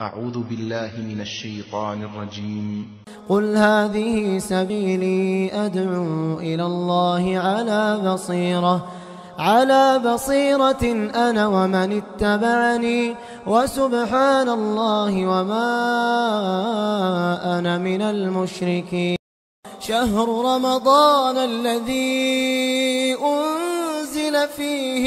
أعوذ بالله من الشيطان الرجيم قل هذه سبيلي أدعو إلى الله على بصيرة أنا ومن اتبعني وسبحان الله وما أنا من المشركين شهر رمضان الذي أنزل فيه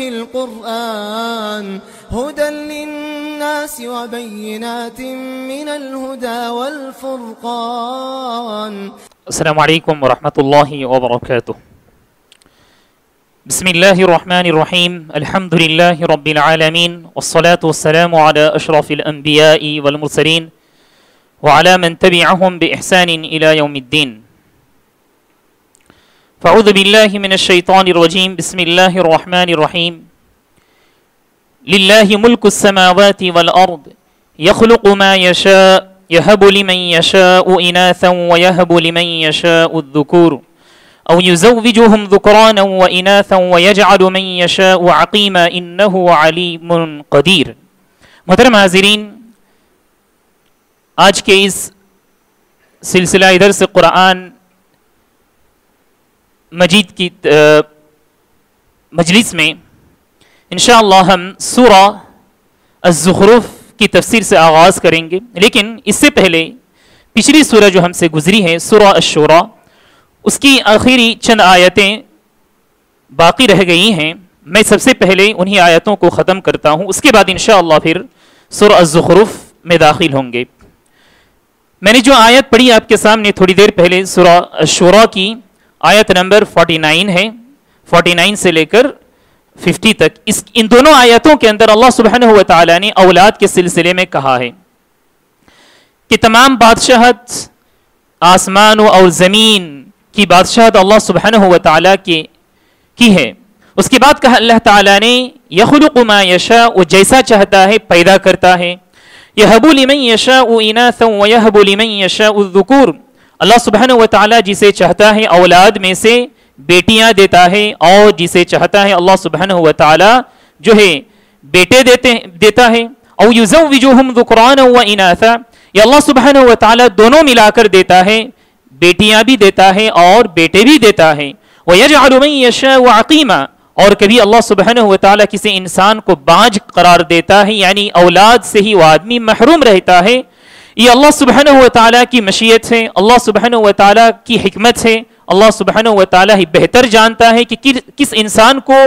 القرآن هدى للناس وبينات من الهدى والفرقان. السلام علیکم ورحمۃ اللہ وبرکاتہ. بسم اللہ الرحمن الرحیم. الحمد للہ رب العالمین والصلاة والسلام على اشرف الانبیاء والمرسلین وعلى من تبعهم بإحسان الى یوم الدین. فاعوذ باللہ من الشیطان الرجیم. بسم اللہ الرحمن الرحیم. للہ ملک السماوات والارض یخلق ما یشاء يهب لمن يشاء إناثا ويهب لمن يشاء الذكور أو يزوجهم ذكرانا وإناثا ويجعل من يشاء عقيما إنه عليم قدير. محترم حاضرین، آج کے اس سلسلہ درس قرآن مجید کی مجلس میں انشاءاللہ ہم سورہ الزخرف کی تفسیر سے آغاز کریں گے، لیکن اس سے پہلے پچھلی سورہ جو ہم سے گزری ہے سورہ الشورى، اس کی آخری چند آیتیں باقی رہ گئی ہیں. میں سب سے پہلے انہی آیتوں کو ختم کرتا ہوں، اس کے بعد انشاءاللہ پھر سورہ الزخرف میں داخل ہوں گے. میں نے جو آیت پڑھی آپ کے سامنے تھوڑی دیر پہلے سورہ الشورى کی آیت نمبر 49 ہے، 49 سے لے کر 50 تک. ان دونوں آیتوں کے اندر اللہ سبحانہ و تعالیٰ نے اولاد کے سلسلے میں کہا ہے کہ تمام بادشاہت آسمان اور زمین کی بادشاہت اللہ سبحانہ و تعالیٰ کی ہے. اس کے بعد کہا اللہ تعالیٰ نے یخلق ما یشاء، وہ جیسا چاہتا ہے پیدا کرتا ہے. یہب لمن یشاء اناثا ویہب لمن یشاء الذکور، اللہ سبحانہ و تعالیٰ جسے چاہتا ہے اولاد میں سے بیٹیاں دیتا ہے، اور جسے چاہتا ہے اللہ سبحانہ و تعالیٰ جو ہے بیٹے دیتا ہے. او یزوجہم ذکرانا و اناثا، یا اللہ سبحانہ و تعالیٰ دونوں ملا کر دیتا ہے، بیٹیاں بھی دیتا ہے اور بیٹے بھی دیتا ہے. ویجعل من یشاء عقیما، اور کبھی اللہ سبحانہ و تعالیٰ کسی انسان کو بانجھ قرار دیتا ہے، یعنی اولاد سے ہی وہ آدمی محروم رہتا ہے. یہ اللہ سبحانہ و تعالیٰ کی مشیت ہے، اللہ سبحانہ و تعالیٰ کی حکمت ہے. اللہ سبحانہ و تعالیٰ ہی بہتر جانتا ہے کہ کس انسان کو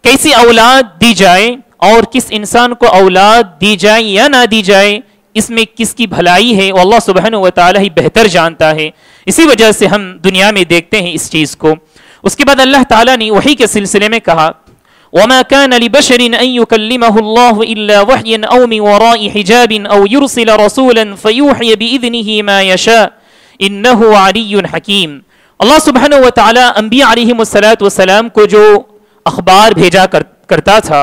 کیسی اولاد دی جائے اور کس انسان کو اولاد دی جائے یا نہ دی جائے، اس میں کس کی بھلائی ہے وہ اللہ سبحانہ و تعالیٰ ہی بہتر جانتا ہے. اسی وجہ سے ہم دنیا میں دیکھتے ہیں اس چیز کو. اس کے بعد اللہ تعالیٰ نے وحی کے سلسلے میں کہا وَمَا كَانَ لِبَشَرٍ أَن يُكَلِّمَهُ اللَّهُ إِلَّا وَحْيًا أَوْ مِن وَرَاءِ حِجَابٍ أَوْ يُرْسِلَ رَسُولًا فَيُوحِيَ بِإِذْنِهِ مَا يَشَاءُ إِنَّهُ عَلِيٌّ حَكِيمٌ. اللہ سبحانہ و تعالیٰ انبیاء علیہم السلام کو جو اخبار بھیجا کرتا تھا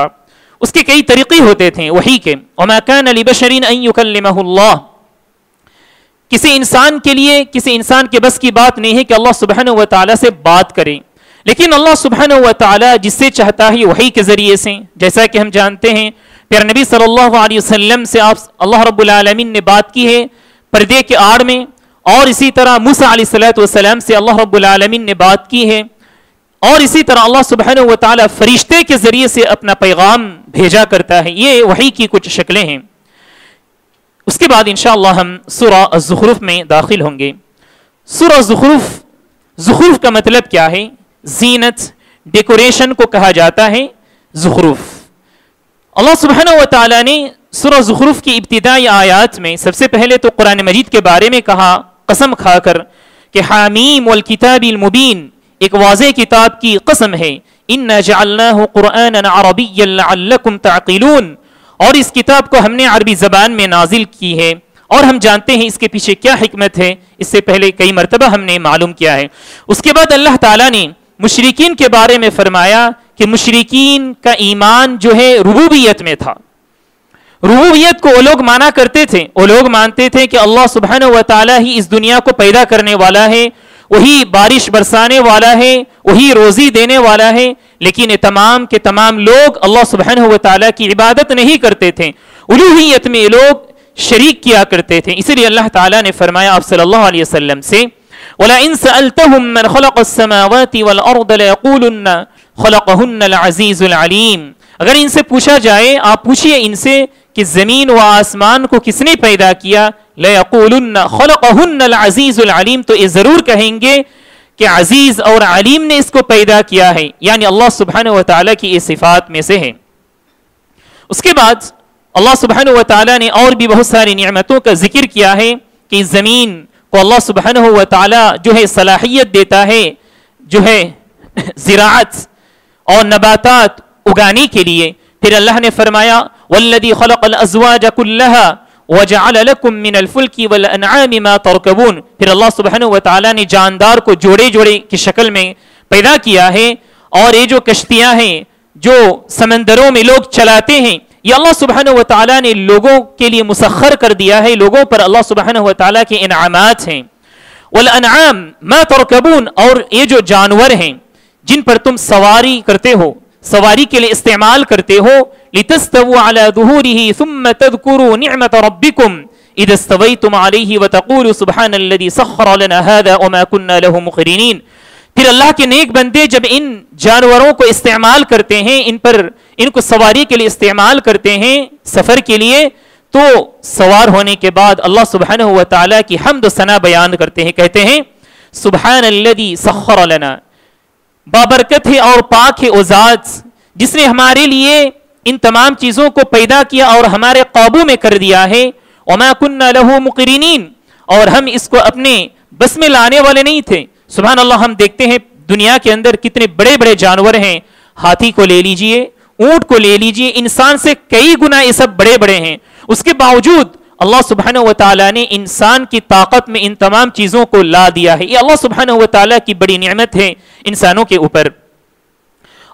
اس کے کئی طریقے ہوتے تھے وحی کے. وَمَا كَانَ لِبَشَرٍ أَن يُكَلِّمَهُ اللَّهُ، کسی انسان کے لیے کسی انسان کے بس کی بات نہیں ہے کہ اللہ سبحانہ و تعالیٰ سے بات کرے، لیکن اللہ سبحانہ و تعالیٰ جس سے چاہتا ہے وحی کے ذریعے سے، جیسا کہ ہم جانتے ہیں پیارے نبی صلی اللہ علیہ وسلم سے اللہ رب العالمین نے بات کی ہے پردے کے آڑ میں، اور اسی طرح موسیٰ علیہ السلام سے اللہ رب العالمین نے بات کی ہے، اور اسی طرح اللہ سبحانہ و تعالیٰ فرشتے کے ذریعے سے اپنا پیغام بھیجا کرتا ہے. یہ وحی کی کچھ شکلیں ہیں. اس کے بعد انشاءاللہ ہم سورہ الزخرف میں داخل ہوں گے. سورہ زخرف کا مطلب کیا ہے؟ زینت، ڈیکوریشن کو کہا جاتا ہے زخرف. اللہ سبحانہ و تعالیٰ نے سورہ زخرف کی ابتدائی آیات میں سب سے پہلے تو قرآن مجید کے بارے میں کہا قسم کھا کر کہ حامیم والکتاب المبین، ایک واضح کتاب کی قسم ہے. اِنَّا جَعَلْنَاهُ قُرْآنًا عَرَبِيًّا لَعَلَّكُمْ تَعْقِلُونَ، اور اس کتاب کو ہم نے عربی زبان میں نازل کی ہے، اور ہم جانتے ہیں اس کے پیچھے کیا حکمت ہے، اس سے پہلے کئی مرتبہ ہم نے معلوم کیا ہے. اس کے بعد اللہ تعالیٰ نے مشرکین کے بارے میں فرمایا کہ مشرکین کا ایمان جو ہے ربوبیت میں تھا. ربوبیت کو وہ لوگ مانا کرتے تھے، وہ لوگ مانتے تھے کہ اللہ سبحانہ و تعالیٰ ہی اس دنیا کو پیدا کرنے والا ہے، وہی بارش برسانے والا ہے، وہی روزی دینے والا ہے، لیکن یہ تمام کے تمام لوگ اللہ سبحانہ و تعالیٰ کی عبادت نہیں کرتے تھے، الوہیت میں یہ لوگ شریک کیا کرتے تھے. اسی لیے اللہ تعالیٰ نے فرمایا آپ صلی اللہ علیہ وسلم سے وَلَئِن سَأَلْتَهُم مَّنْ خَلَقَ السَّمَاوَاتِ وَالْأَرْضَ لَيَقُولُنَّ خَلَقَهُنَّ الْعَزِيزُ الْعَلِيمُ. اگر ان سے پوچھا جائے، آپ پوچھئے ان سے کہ زمین و آسمان کو کس نے پیدا کیا، لَيَقُولُنَّ خَلَقَهُنَّ الْعَزِيزُ الْعَلِيمُ، تو یہ ضرور کہیں گے کہ عزیز اور علیم نے اس کو پیدا کیا ہے، یعنی اللہ سبحانہ و تعالیٰ کی یہ صفات میں سے ہے. اس کے بعد اللہ سبحانہ و تعالیٰ نے اور بھی بہت ساری نعمتوں کا ذکر کیا ہے کہ زمین کو اللہ سبحانہ و تعالیٰ جو ہے صلاحیت دیتا ہے جو ہے زراعت اور نباتات اگانے کے لیے. پھر اللہ نے فرمایا والذی خلق الازواج کلھا وجعل لکم من الفلک والانعام ما ترکبون. پھر اللہ سبحانہ و تعالیٰ نے جاندار کو جوڑے جوڑے کی شکل میں پیدا کیا ہے، اور یہ جو کشتیاں ہیں جو سمندروں میں لوگ چلاتے ہیں، یہ اللہ سبحانہ و تعالیٰ نے لوگوں کے لیے مسخر کر دیا ہے، لوگوں پر اللہ سبحانہ و تعالیٰ کے انعامات ہیں. والانعام ما ترکبون، اور یہ جو جانور ہیں جن پر تم سواری کرتے ہو، سواری کے لیے استعمال کرتے ہو، لتستووا علی ظہورہ ثم تذکروا نعمت ربکم اذا استویتم علیہ وتقولوا سبحان الذی سخر لنا ھذا وما كنا له مقرنین. پھر اللہ کے نیک بندے جب ان جانوروں کو استعمال کرتے ہیں، ان کو سواری کے لیے استعمال کرتے ہیں سفر کے لیے، تو سوار ہونے کے بعد اللہ سبحانہ و تعالیٰ کی حمد و ثنا بیان کرتے ہیں، کہتے ہیں سبحان الذی سخر لنا، بابرکت ہے اور پاک ہے وہ ذات جس نے ہمارے لیے ان تمام چیزوں کو پیدا کیا اور ہمارے قابو میں کر دیا ہے. وما كنا له مقرنین، اور ہم اس کو اپنے بس میں لانے والے نہیں تھے. سبحان اللہ، ہم دیکھتے ہیں دنیا کے اندر کتنے بڑے بڑے جانور ہیں، ہاتھی کو لے لیجئے، اونٹ کو لے لیجئے، انسان سے کئی گنا یہ سب بڑے بڑے ہیں. اس کے باوجود اللہ سبحانہ و تعالیٰ نے انسان کی طاقت میں ان تمام چیزوں کو لا دیا ہے. یہ اللہ سبحانہ و تعالیٰ کی بڑی نعمت ہے انسانوں کے اوپر.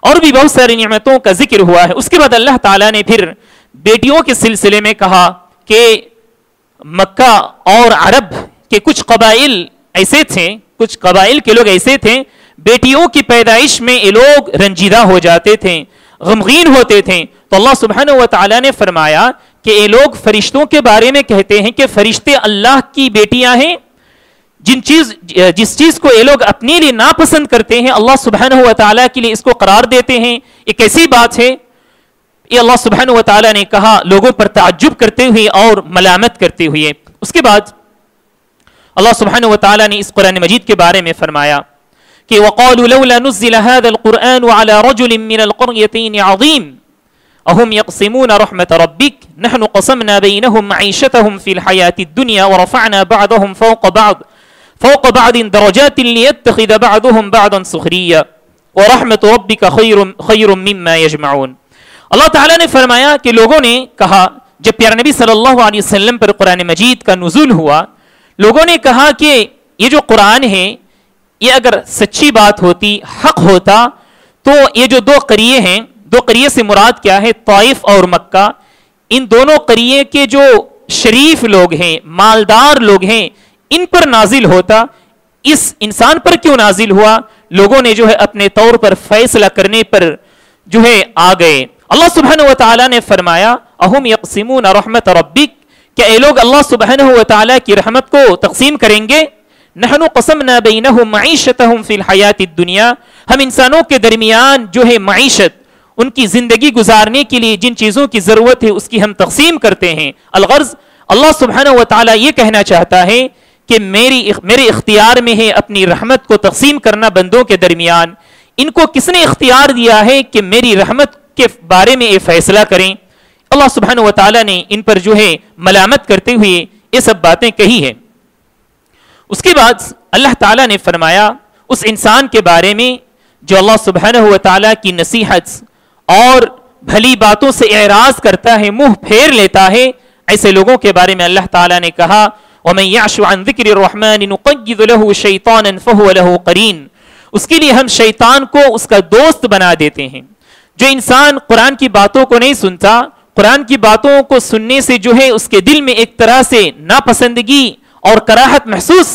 اور بھی بہت ساری نعمتوں کا ذکر ہوا ہے. اس کے بعد اللہ تعالیٰ نے پھر بیٹیوں کے سلسلے میں کہا کہ مکہ اور عرب کے کچھ قبائل ایسے تھے، کچھ قبائل کے لوگ ایسے تھے، بیٹیوں کی پیدائش میں یہ لوگ رنجیدہ ہو جاتے تھے، غمگین ہوتے تھے. تو اللہ سبحانہ و تعالیٰ نے فرمایا کہ یہ لوگ فرشتوں کے بارے میں کہتے ہیں کہ فرشتے اللہ کی بیٹیاں ہیں. جس چیز کو یہ لوگ اپنے لیے ناپسند کرتے ہیں، اللہ سبحانہ و تعالیٰ کے لیے اس کو قرار دیتے ہیں. یہ کیسی بات ہے؟ یہ اللہ سبحانہ و تعالیٰ نے کہا لوگوں پر تعجب کرتے ہوئے اور ملامت کرتے ہوئے. اس کے بعد اللہ سبحانہ و تعالیٰ نے اس قرآن مجید کے بارے میں فرمایا کہ وَقَالُوا لَوْلَا نُزِّلَ هَذَا الْقُرْآنُ عَلَى رَجُلٍ مِّنَ الْقَرْيَتَيْنِ عَظِيمٍ أَهُمْ يَقْسِمُونَ رَحْمَةَ رَبِّكَ نَحْنُ قَسَمْنَا بَيْنَهُمْ مَعِيشَتَهُمْ فِي الْحَيَاةِ الدُّنْيَا وَرَفَعْنَا بَعْضَهُمْ فَوْقَ بَعْضٍ دَرَجَاتٍ لِيَتَّخِذَ بَعْضُهُمْ بَعْضًا سُخْرِيًّا وَرَحْمَةُ رَبِّكَ خَيْرٌ مِّمَّا يَجْمَعُونَ. اللہ تعالیٰ نے فرمایا کہ لوگوں نے کہا، جب پیارے نبی صلی اللہ علیہ وسلم پر قرآن مجید کا نزول ہوا، لوگوں نے کہا کہ یہ جو قرآن ہے یہ اگر سچی بات ہوتی، حق ہوتا، تو یہ جو دو قریے ہیں، دو قریے سے مراد کیا ہے؟ طائف اور مکہ. ان دونوں قریے کے جو شریف لوگ ہیں، مالدار لوگ ہیں، ان پر نازل ہوتا. اس انسان پر کیوں نازل ہوا؟ لوگوں نے جو ہے اپنے طور پر فیصلہ کرنے پر جو ہے آ گئے. اللہ سبحانہ و تعالیٰ نے فرمایا اہم یقسمون رحمت ربک، کیا یہ لوگ اللہ سبحانہ و تعالیٰ کی رحمت کو تقسیم کریں گے؟ نحن قسمنا بینہم معیشتہم فی الحیات الدنیا، ہم انسانوں کے درمیان جو ہے معیشت، ان کی زندگی گزارنے کے لیے جن چیزوں کی ضرورت ہے اس کی ہم تقسیم کرتے ہیں. الغرض اللہ سبحانہ و تعالیٰ یہ کہنا چاہتا ہے کہ میرے اختیار میں ہے اپنی رحمت کو تقسیم کرنا بندوں کے درمیان. ان کو کس نے اختیار دیا ہے کہ میری رحمت کے بارے میں یہ فیصلہ کریں؟ اللہ سبحانہ و تعالیٰ نے ان پر جو ہے ملامت کرتے ہوئے یہ سب باتیں کہی ہیں. اس کے بعد اللہ تعالیٰ نے فرمایا اس انسان کے بارے میں جو اللہ سبحانہ و تعالیٰ کی نصیحت اور بھلی باتوں سے اعراض کرتا ہے، منہ پھیر لیتا ہے، ایسے لوگوں کے بارے میں اللہ تعالیٰ نے کہا وَمَن يَعْشُ عَن ذِكْرِ الرَّحْمَنِ نُقَيِّضْ لَهُ شَيْطَانًا فَهُوَ لَهُ قَرِينٌ. اس کے لیے ہم شیطان کو اس کا دوست بنا دیتے ہیں. جو انسان قرآن کی باتوں کو نہیں سنتا، قرآن کی باتوں کو سننے سے جو ہے اس کے دل میں ایک طرح سے ناپسندگی اور کراہت محسوس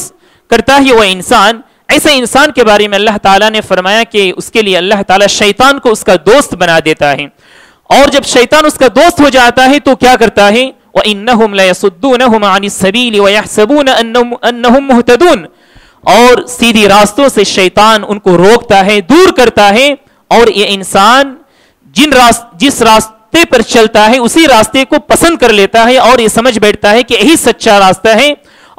کرتا ہے وہ انسان، ایسے انسان کے بارے میں اللہ تعالیٰ نے فرمایا کہ اس کے لیے اللہ تعالیٰ شیطان کو اس کا دوست بنا دیتا ہے، اور جب شیطان اس کا دوست ہو جاتا ہے تو کیا کرتا ہے؟ وَإِنَّهُمْ لَيَصُدُّونَهُمْ عَنِ السَّبِيلِ وَيَحْسَبُونَ أَنَّهُمْ مُهْتَدُونَ، اور سیدھی راستوں سے شیطان ان کو روکتا ہے، دور کرتا ہے، اور یہ انسان جس راستے پر چلتا ہے اسی راستے کو پسند کر لیتا ہے اور یہ سمجھ بیٹھتا ہے کہ یہی سچا راستہ ہے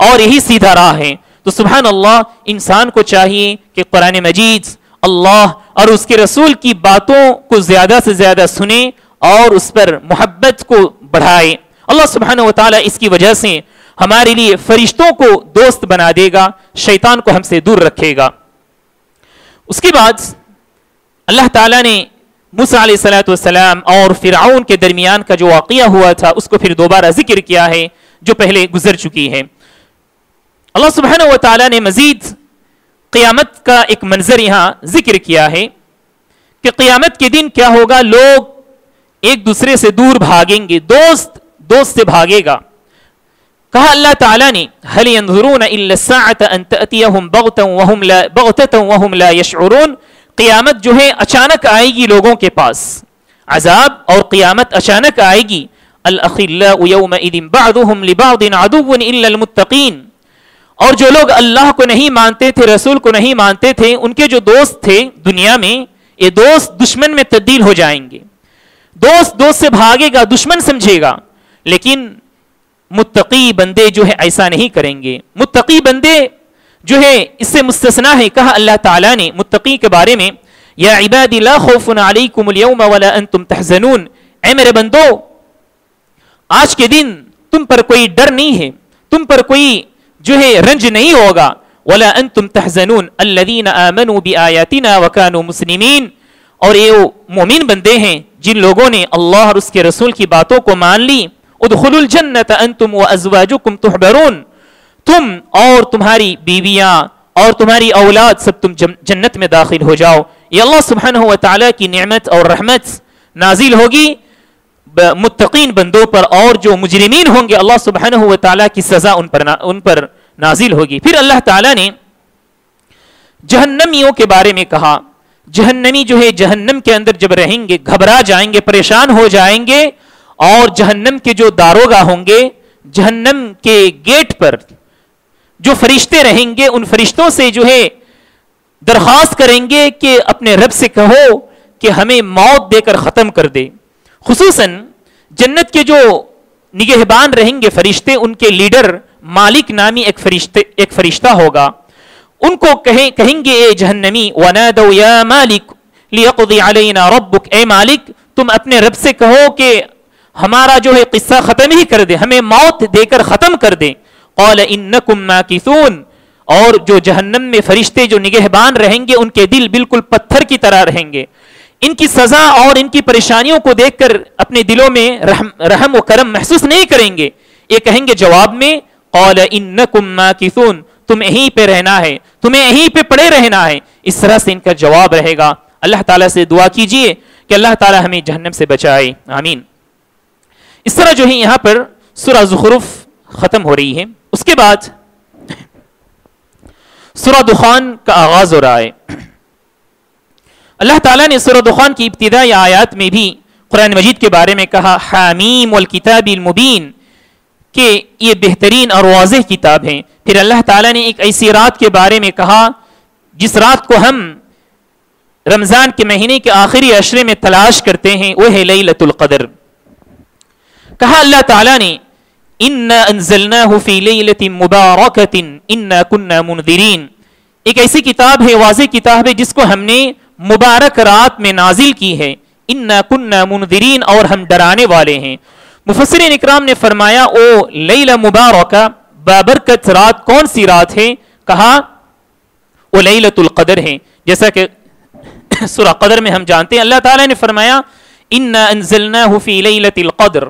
اور یہی سیدھا راہ ہے۔ تو سبحان اللہ، انسان کو چاہیے کہ قرآن مجید، اللہ اور اس کے رسول کی باتوں کو زیادہ سے زیادہ سنے اور اس پر محبت کو بڑھائے۔ اللہ سبحانہ و تعالیٰ اس کی وجہ سے ہمارے لیے فرشتوں کو دوست بنا دے گا، شیطان کو ہم سے دور رکھے گا۔ اس کے بعد اللہ تعالیٰ نے موسیٰ علیہ السلام اور فرعون کے درمیان کا جو واقعہ ہوا تھا اس کو پھر دوبارہ ذکر کیا ہے جو پہلے گزر چکی ہے۔ اللہ سبحانہ و تعالیٰ نے مزید قیامت کا ایک منظر یہاں ذکر کیا ہے کہ قیامت کے دن کیا ہوگا، لوگ ایک دوسرے سے دور بھاگیں گے، دوست سے بھاگے گا۔ کہا اللہ تعالیٰ نے هل ينظرون الا الساعة ان تأتيهم بغتة وهم لا يشعرون، قیامت جو ہے اچانک آئے گی لوگوں کے پاس، عذاب اور قیامت اچانک آئے گی۔ الاخلاء يومئذ بعضهم لبعض عدو الا المتقين، اور جو لوگ اللہ کو نہیں مانتے تھے، رسول کو نہیں مانتے تھے، ان کے جو دوست تھے دنیا میں، یہ دوست دشمن میں تبدیل ہو جائیں گے۔ دوست سے بھاگے گا، دشمن سمجھے گا، لیکن متقی بندے جو ہے ایسا نہیں کریں گے۔ متقی بندے جو ہے اس سے مستثنا ہے۔ کہا اللہ تعالیٰ نے متقی کے بارے میں یا عبادی لا خوف علیکم اليوم ولا انتم تحزنون، اے میرے بندو آج کے دن تم پر کوئی ڈر نہیں ہے، تم پر کوئی جو ہے رنج نہیں ہوگا۔ ولا انتم تحزنون الذین آمنوا بآیاتنا وکانوا مسلمین، اور یہ مومن بندے ہیں جن لوگوں نے اللہ اور اس کے رسول کی باتوں کو مان لی۔ ادخلوا الجنت انتم وازواجکم تحبرون، تم اور تمہاری بیویاں اور تمہاری اولاد سب تم جنت میں داخل ہو جاؤ۔ یہ اللہ سبحانہ و تعالیٰ کی نعمت اور رحمت نازل ہوگی متقین بندوں پر، اور جو مجرمین ہوں گے اللہ سبحانہ و تعالیٰ کی سزا ان پر نازل ہوگی۔ پھر اللہ تعالیٰ نے جہنمیوں کے بارے میں کہا، جہنمی جو ہے جہنم کے اندر جب رہیں گے گھبرا جائیں گے، پریشان ہو جائیں گے، اور جہنم کے جو داروغہ ہوں گے، جہنم کے گیٹ پر جو فرشتے رہیں گے، ان فرشتوں سے جو ہے درخواست کریں گے کہ اپنے رب سے کہو کہ ہمیں موت دے کر ختم کر دے۔ خصوصاً جنت کے جو نگہبان رہیں گے فرشتے، ان کے لیڈر مالک نامی ایک فرشتہ ہوگا، ان کو کہیں گے اے جہنمی وَنَادَوْا يَا مَالِكُ لِيَقْضِي عَلَيْنَا رَبُّكَ، اے مالک تم اپنے رب سے کہو کہ ہمارا جو ہے قصہ ختم ہی کر دے، ہمیں موت دے کر ختم کر دے۔ قَالَ إِنَّكُمْ مَاكِثُونَ، اور جو جہنم میں فرشتے جو نگہبان رہیں گے ان کے دل بالکل پتھر کی طرح رہیں گے، ان کی سزا اور ان کی پریشانیوں کو دیکھ کر اپنے دلوں میں رحم و کرم محسوس نہیں کریں گے۔ یہ کہیں گے جواب میں قَالَ إِنَّكُمْ مَاكِثُونَ، تم یہیں پہ رہنا ہے، تمہیں یہیں پہ پڑے رہنا ہے۔ اس طرح سے ان کا جواب رہے گا۔ اللہ تعالیٰ سے دعا کیجئے کہ اللہ تعالیٰ ہمیں جہنم سے بچائے، آمین۔ اس طرح جو ہے یہاں پر سورہ زخرف ختم ہو رہی ہے۔ اس کے بعد سورہ دخان کا آغاز ہو رہا ہے۔ اللہ تعالیٰ نے سورہ دخان کی ابتدائی آیات میں بھی قرآن مجید کے بارے میں کہا حامیم والکتاب المبین، کہ یہ بہترین اور واضح کتاب ہے۔ پھر اللہ تعالیٰ نے ایک ایسی رات کے بارے میں کہا جس رات کو ہم رمضان کے مہینے کے آخری عشرے میں تلاش کرتے ہیں، وہ ہے لیلۃ القدر۔ کہا اللہ تعالیٰ نے اِنَّا أَنزَلْنَاهُ فِي لَيْلَةٍ مُبَارَكَةٍ إِنَّا كُنَّا مُنذِرِينَ، ایک ایسی کتاب ہے، واضح کتاب ہے جس کو ہم نے مبارک رات میں نازل کی ہے۔ اِنَّا كُنَّا مُنذِرِينَ، اور ہم ڈرانے والے ہیں۔ مفسرین اکرام نے فرمایا او لیلہ مبارکہ بابرکت رات کون سی رات ہے؟ کہا وہ لیلۃ القدر ہے۔ جیسا کہ سورہ قدر میں ہم جانتے ہیں اللہ تعالیٰ نے فرمایا اِنَّا أَنزَلْنَاهُ فِي لَيْلَةِ الْقَدْرِ،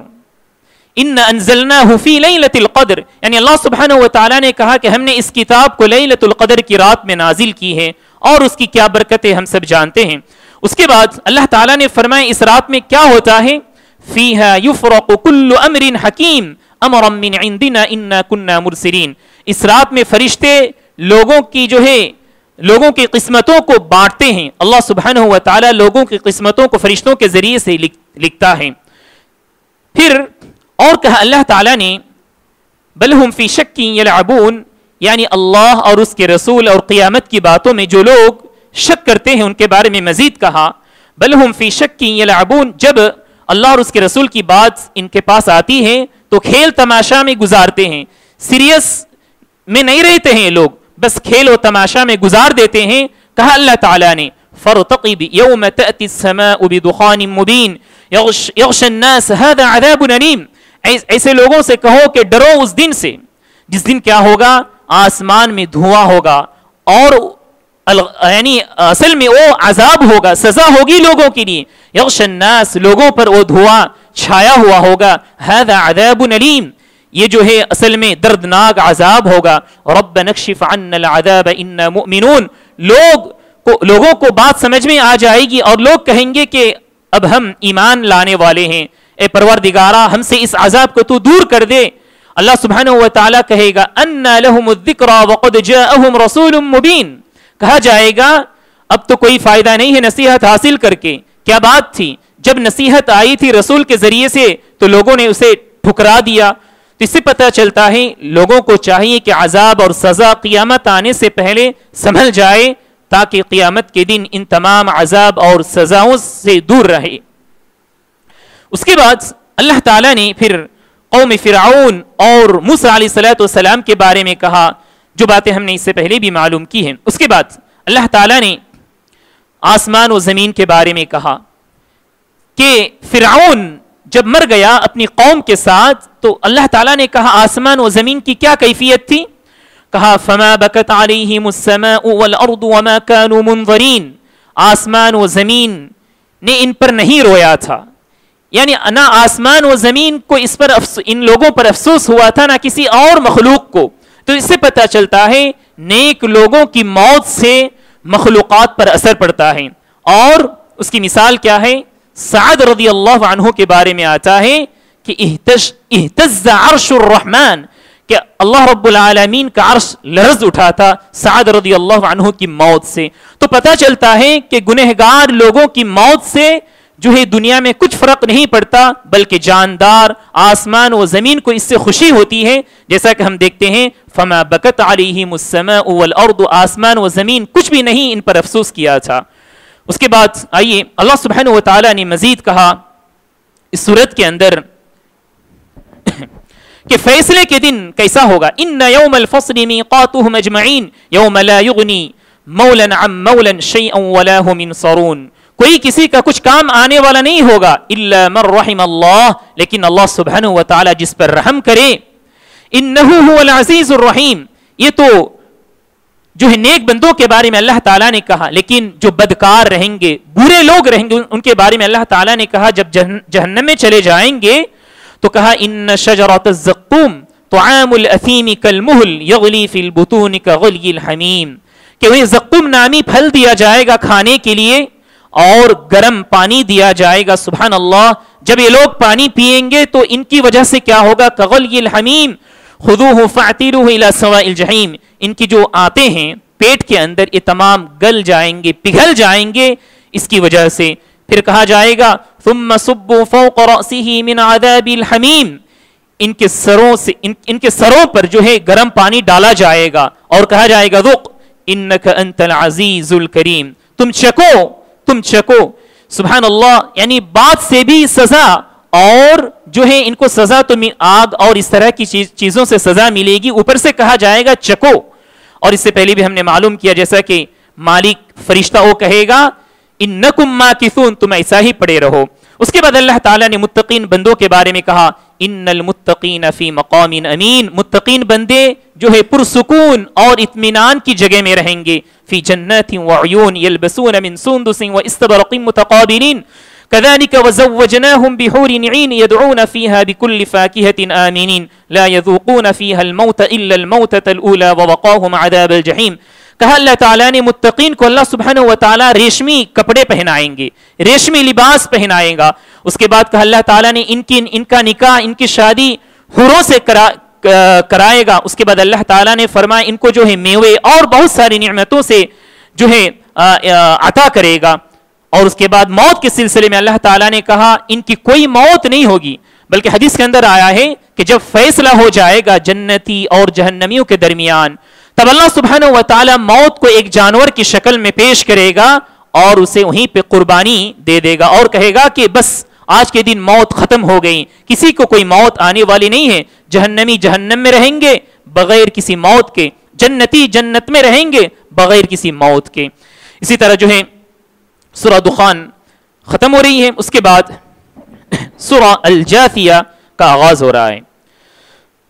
اِنَّا أَنزَلْنَاهُ فِي لَيْلَةِ الْقَدْرِ، یعنی اللہ سبحانہ و تعالیٰ نے کہا کہ ہم نے اس کتاب کو لیلۃ القدر کی رات میں نازل کی ہے، اور اس کی کیا برکتیں ہم سب جانتے ہیں۔ اس کے بعد اللہ تعالیٰ نے فرمایا اس رات میں کیا ہوتا ہے؟ فیہا یفرق کل امر حکیم امرا من عندنا انا کنا مرسلین، اس رات میں فرشتے لوگوں کی جو ہے لوگوں کی قسمتوں کو بانٹتے ہیں. اللہ سبحانہ و تعالی لوگوں کی قسمتوں کو فرشتوں کے ذریعے سے لکھتا ہے. پھر اور کہا اللہ تعالی نے بل ہم فی شک یلعبون، یعنی اللہ اور اس کے رسول اور قیامت کی باتوں میں جو لوگ شک کرتے ہیں ان کے بارے میں مزید کہا بل ہم فی شک یلعبون، جب اللہ اور اس کے رسول کی بات ان کے پاس آتی ہے تو کھیل تماشا میں گزارتے ہیں. سیریس میں نہیں رہتے ہیں لوگ، بس کھیل و تماشا میں گزار دیتے ہیں. کہا اللہ تعالیٰ نے فارتقب یوم تأتی السماء بدخان مبین یغشی الناس هذا عذاب علیم، ایسے لوگوں سے کہو کہ ڈرو اس دن سے جس دن کیا ہوگا، آسمان میں دھواں ہوگا اور یعنی اصل میں وہ عذاب ہوگا، سزا ہوگی لوگوں کے لیے. یغشی الناس، لوگوں پر وہ دھواں چھایا ہوا ہوگا. هذا عذاب علیم، یہ جو ہے اصل میں دردناک عذاب ہوگا. ربنا اکشف عنا العذاب انا مؤمنون، لوگوں کو بات سمجھ میں آ جائے گی اور لوگ کہیں گے کہ اب ہم ایمان لانے والے ہیں، اے پروردگارا ہم سے اس عذاب کو تو دور کر دے. اللہ سبحانہ و تعالیٰ کہے گا انا لهم الذکری وقد جاءهم رسول مبین، کہا جائے گا اب تو کوئی فائدہ نہیں ہے نصیحت حاصل کر کے. کیا بات تھی، جب نصیحت آئی تھی رسول کے ذریعے سے تو لوگوں نے اسے ٹھکرا دیا. تو اس سے پتہ چلتا ہے لوگوں کو چاہیے کہ عذاب اور سزا قیامت آنے سے پہلے سنبھل جائے تاکہ قیامت کے دن ان تمام عذاب اور سزاؤں سے دور رہے. اس کے بعد اللہ تعالیٰ نے پھر قوم فرعون اور موسیٰ علیہ السلام کے بارے میں کہا، جو باتیں ہم نے اس سے پہلے بھی معلوم کی ہیں. اس کے بعد اللہ تعالیٰ نے آسمان و زمین کے بارے میں کہا کہ فرعون جب مر گیا اپنی قوم کے ساتھ تو اللہ تعالیٰ نے کہا آسمان و زمین کی کیا کیفیت تھی. کہا فما بکت علیہم السماء والارض وما كانوا منظرین، آسمان و زمین نے ان پر نہیں رویا تھا، یعنی نہ آسمان و زمین کو اس پر ان لوگوں پر افسوس ہوا تھا نہ کسی اور مخلوق کو. تو اس سے پتہ چلتا ہے نیک لوگوں کی موت سے مخلوقات پر اثر پڑتا ہے. اور اس کی مثال کیا ہے، سعد رضی اللہ عنہ کے بارے میں آتا ہے کہ اہتز عرش الرحمن، کہ اللہ رب العالمین کا عرش لرز اٹھا تھا سعد رضی اللہ عنہ کی موت سے. تو پتہ چلتا ہے کہ گنہگار لوگوں کی موت سے جو ہے دنیا میں کچھ فرق نہیں پڑتا، بلکہ جاندار آسمان و زمین کو اس سے خوشی ہوتی ہے. جیسا کہ ہم دیکھتے ہیں فما بکت علیہم السماء والارض، آسمان و زمین کچھ بھی نہیں ان پر افسوس کیا تھا. اس کے بعد آئیے اللہ سبحانہ و تعالی نے مزید کہا اس سورت کے اندر کہ فیصلے کے دن کیسا ہوگا. ان یوم الفصل میقاتهم اجمعین یوم لا یغنی مولا عن مولا شیئا ولا هم ينصرون، کوئی کسی کا کچھ کام آنے والا نہیں ہوگا الا من رحم اللہ، لیکن اللہ سبحانہ و تعالی جس پر رحم کرے. انہ هو العزیز الرحیم، یہ تو جو ہے نیک بندوں کے بارے میں اللہ تعالیٰ نے کہا، لیکن جو بدکار رہیں گے برے لوگ رہیں گے ان کے بارے میں اللہ تعالیٰ نے کہا جب جہنم میں چلے جائیں گے تو کہا ان شجرۃ الزقوم طعام الاثیم کالمہل یغلی فی البطون کغلی الحمیم، کہ انہیں زقوم نامی پھل دیا جائے گا کھانے کے لیے اور گرم پانی دیا جائے گا. سبحان اللہ، جب یہ لوگ پانی پیئیں گے تو ان کی وجہ سے کیا ہوگا، کغلی الحمیم خذوہ فاعتلوہ الی سواء الجحیم، ان کی جو آتے ہیں پیٹ کے اندر یہ تمام گل جائیں گے، پگھل جائیں گے اس کی وجہ سے. پھر کہا جائے گا ثم صبوا فوق رأسہ من عذاب الحمیم، ان کے سروں پر جو ہے گرم پانی ڈالا جائے گا اور کہا جائے گا ذق انک انت العزیز الکریم، تم چکو. سبحان اللہ، یعنی بات سے بھی سزا، اور جو ہے ان کو سزا تو آگ اور اس طرح کی چیزوں سے سزا ملے گی، اوپر سے کہا جائے گا چکو. اور اس سے پہلے بھی ہم نے معلوم کیا جیسا کہ مالک فرشتہ وہ کہے گا انکم ماکثون، تم ایسا ہی پڑے رہو. اس کے بعد اللہ تعالیٰ نے متقین بندوں کے بارے میں کہا ان المتقین فی مقام امین، متقین بندے جو ہے پرسکون اور اطمینان کی جگہ میں رہیں گے. فی جنات وعیون یلبسون من سندس واستبرق متقابلین كذلك وزوجناهم بحور عين يدعون فيها بكل فاكهة آمنين لا يذوقون فيها الموت إلا الموتة الأولى ووقاهم عذاب الجحيم. کہا اللہ تعالیٰ نے متقین کو اللہ سبحانہ و تعالیٰ ریشمی کپڑے پہنائیں گے، ریشمی لباس پہنائیں گا. اس کے بعد کہا اللہ تعالیٰ نے ان کا نکاح، ان کی شادی حوروں سے کرائے گا. اس کے بعد اللہ تعالیٰ نے فرمایا ان کو جو ہے میوے اور بہت ساری نعمتوں سے جو ہے عطا کرے گا. اور اس کے بعد موت کے سلسلے میں اللہ تعالیٰ نے کہا ان کی کوئی موت نہیں ہوگی، بلکہ حدیث کے اندر آیا ہے کہ جب فیصلہ ہو جائے گا جنتی اور جہنمیوں کے درمیان، تب اللہ سبحانہ و تعالیٰ موت کو ایک جانور کی شکل میں پیش کرے گا اور اسے وہیں پہ قربانی دے دے گا اور کہے گا کہ بس آج کے دن موت ختم ہو گئی، کسی کو کوئی موت آنے والی نہیں ہے. جہنمی جہنم میں رہیں گے بغیر کسی موت کے، جنتی جنت میں رہیں گے بغیر کسی موت کے. اسی طرح جو ہے سورہ دخان ختم ہو رہی ہے، اس کے بعد سورہ الجاثیہ کا آغاز ہو رہا ہے.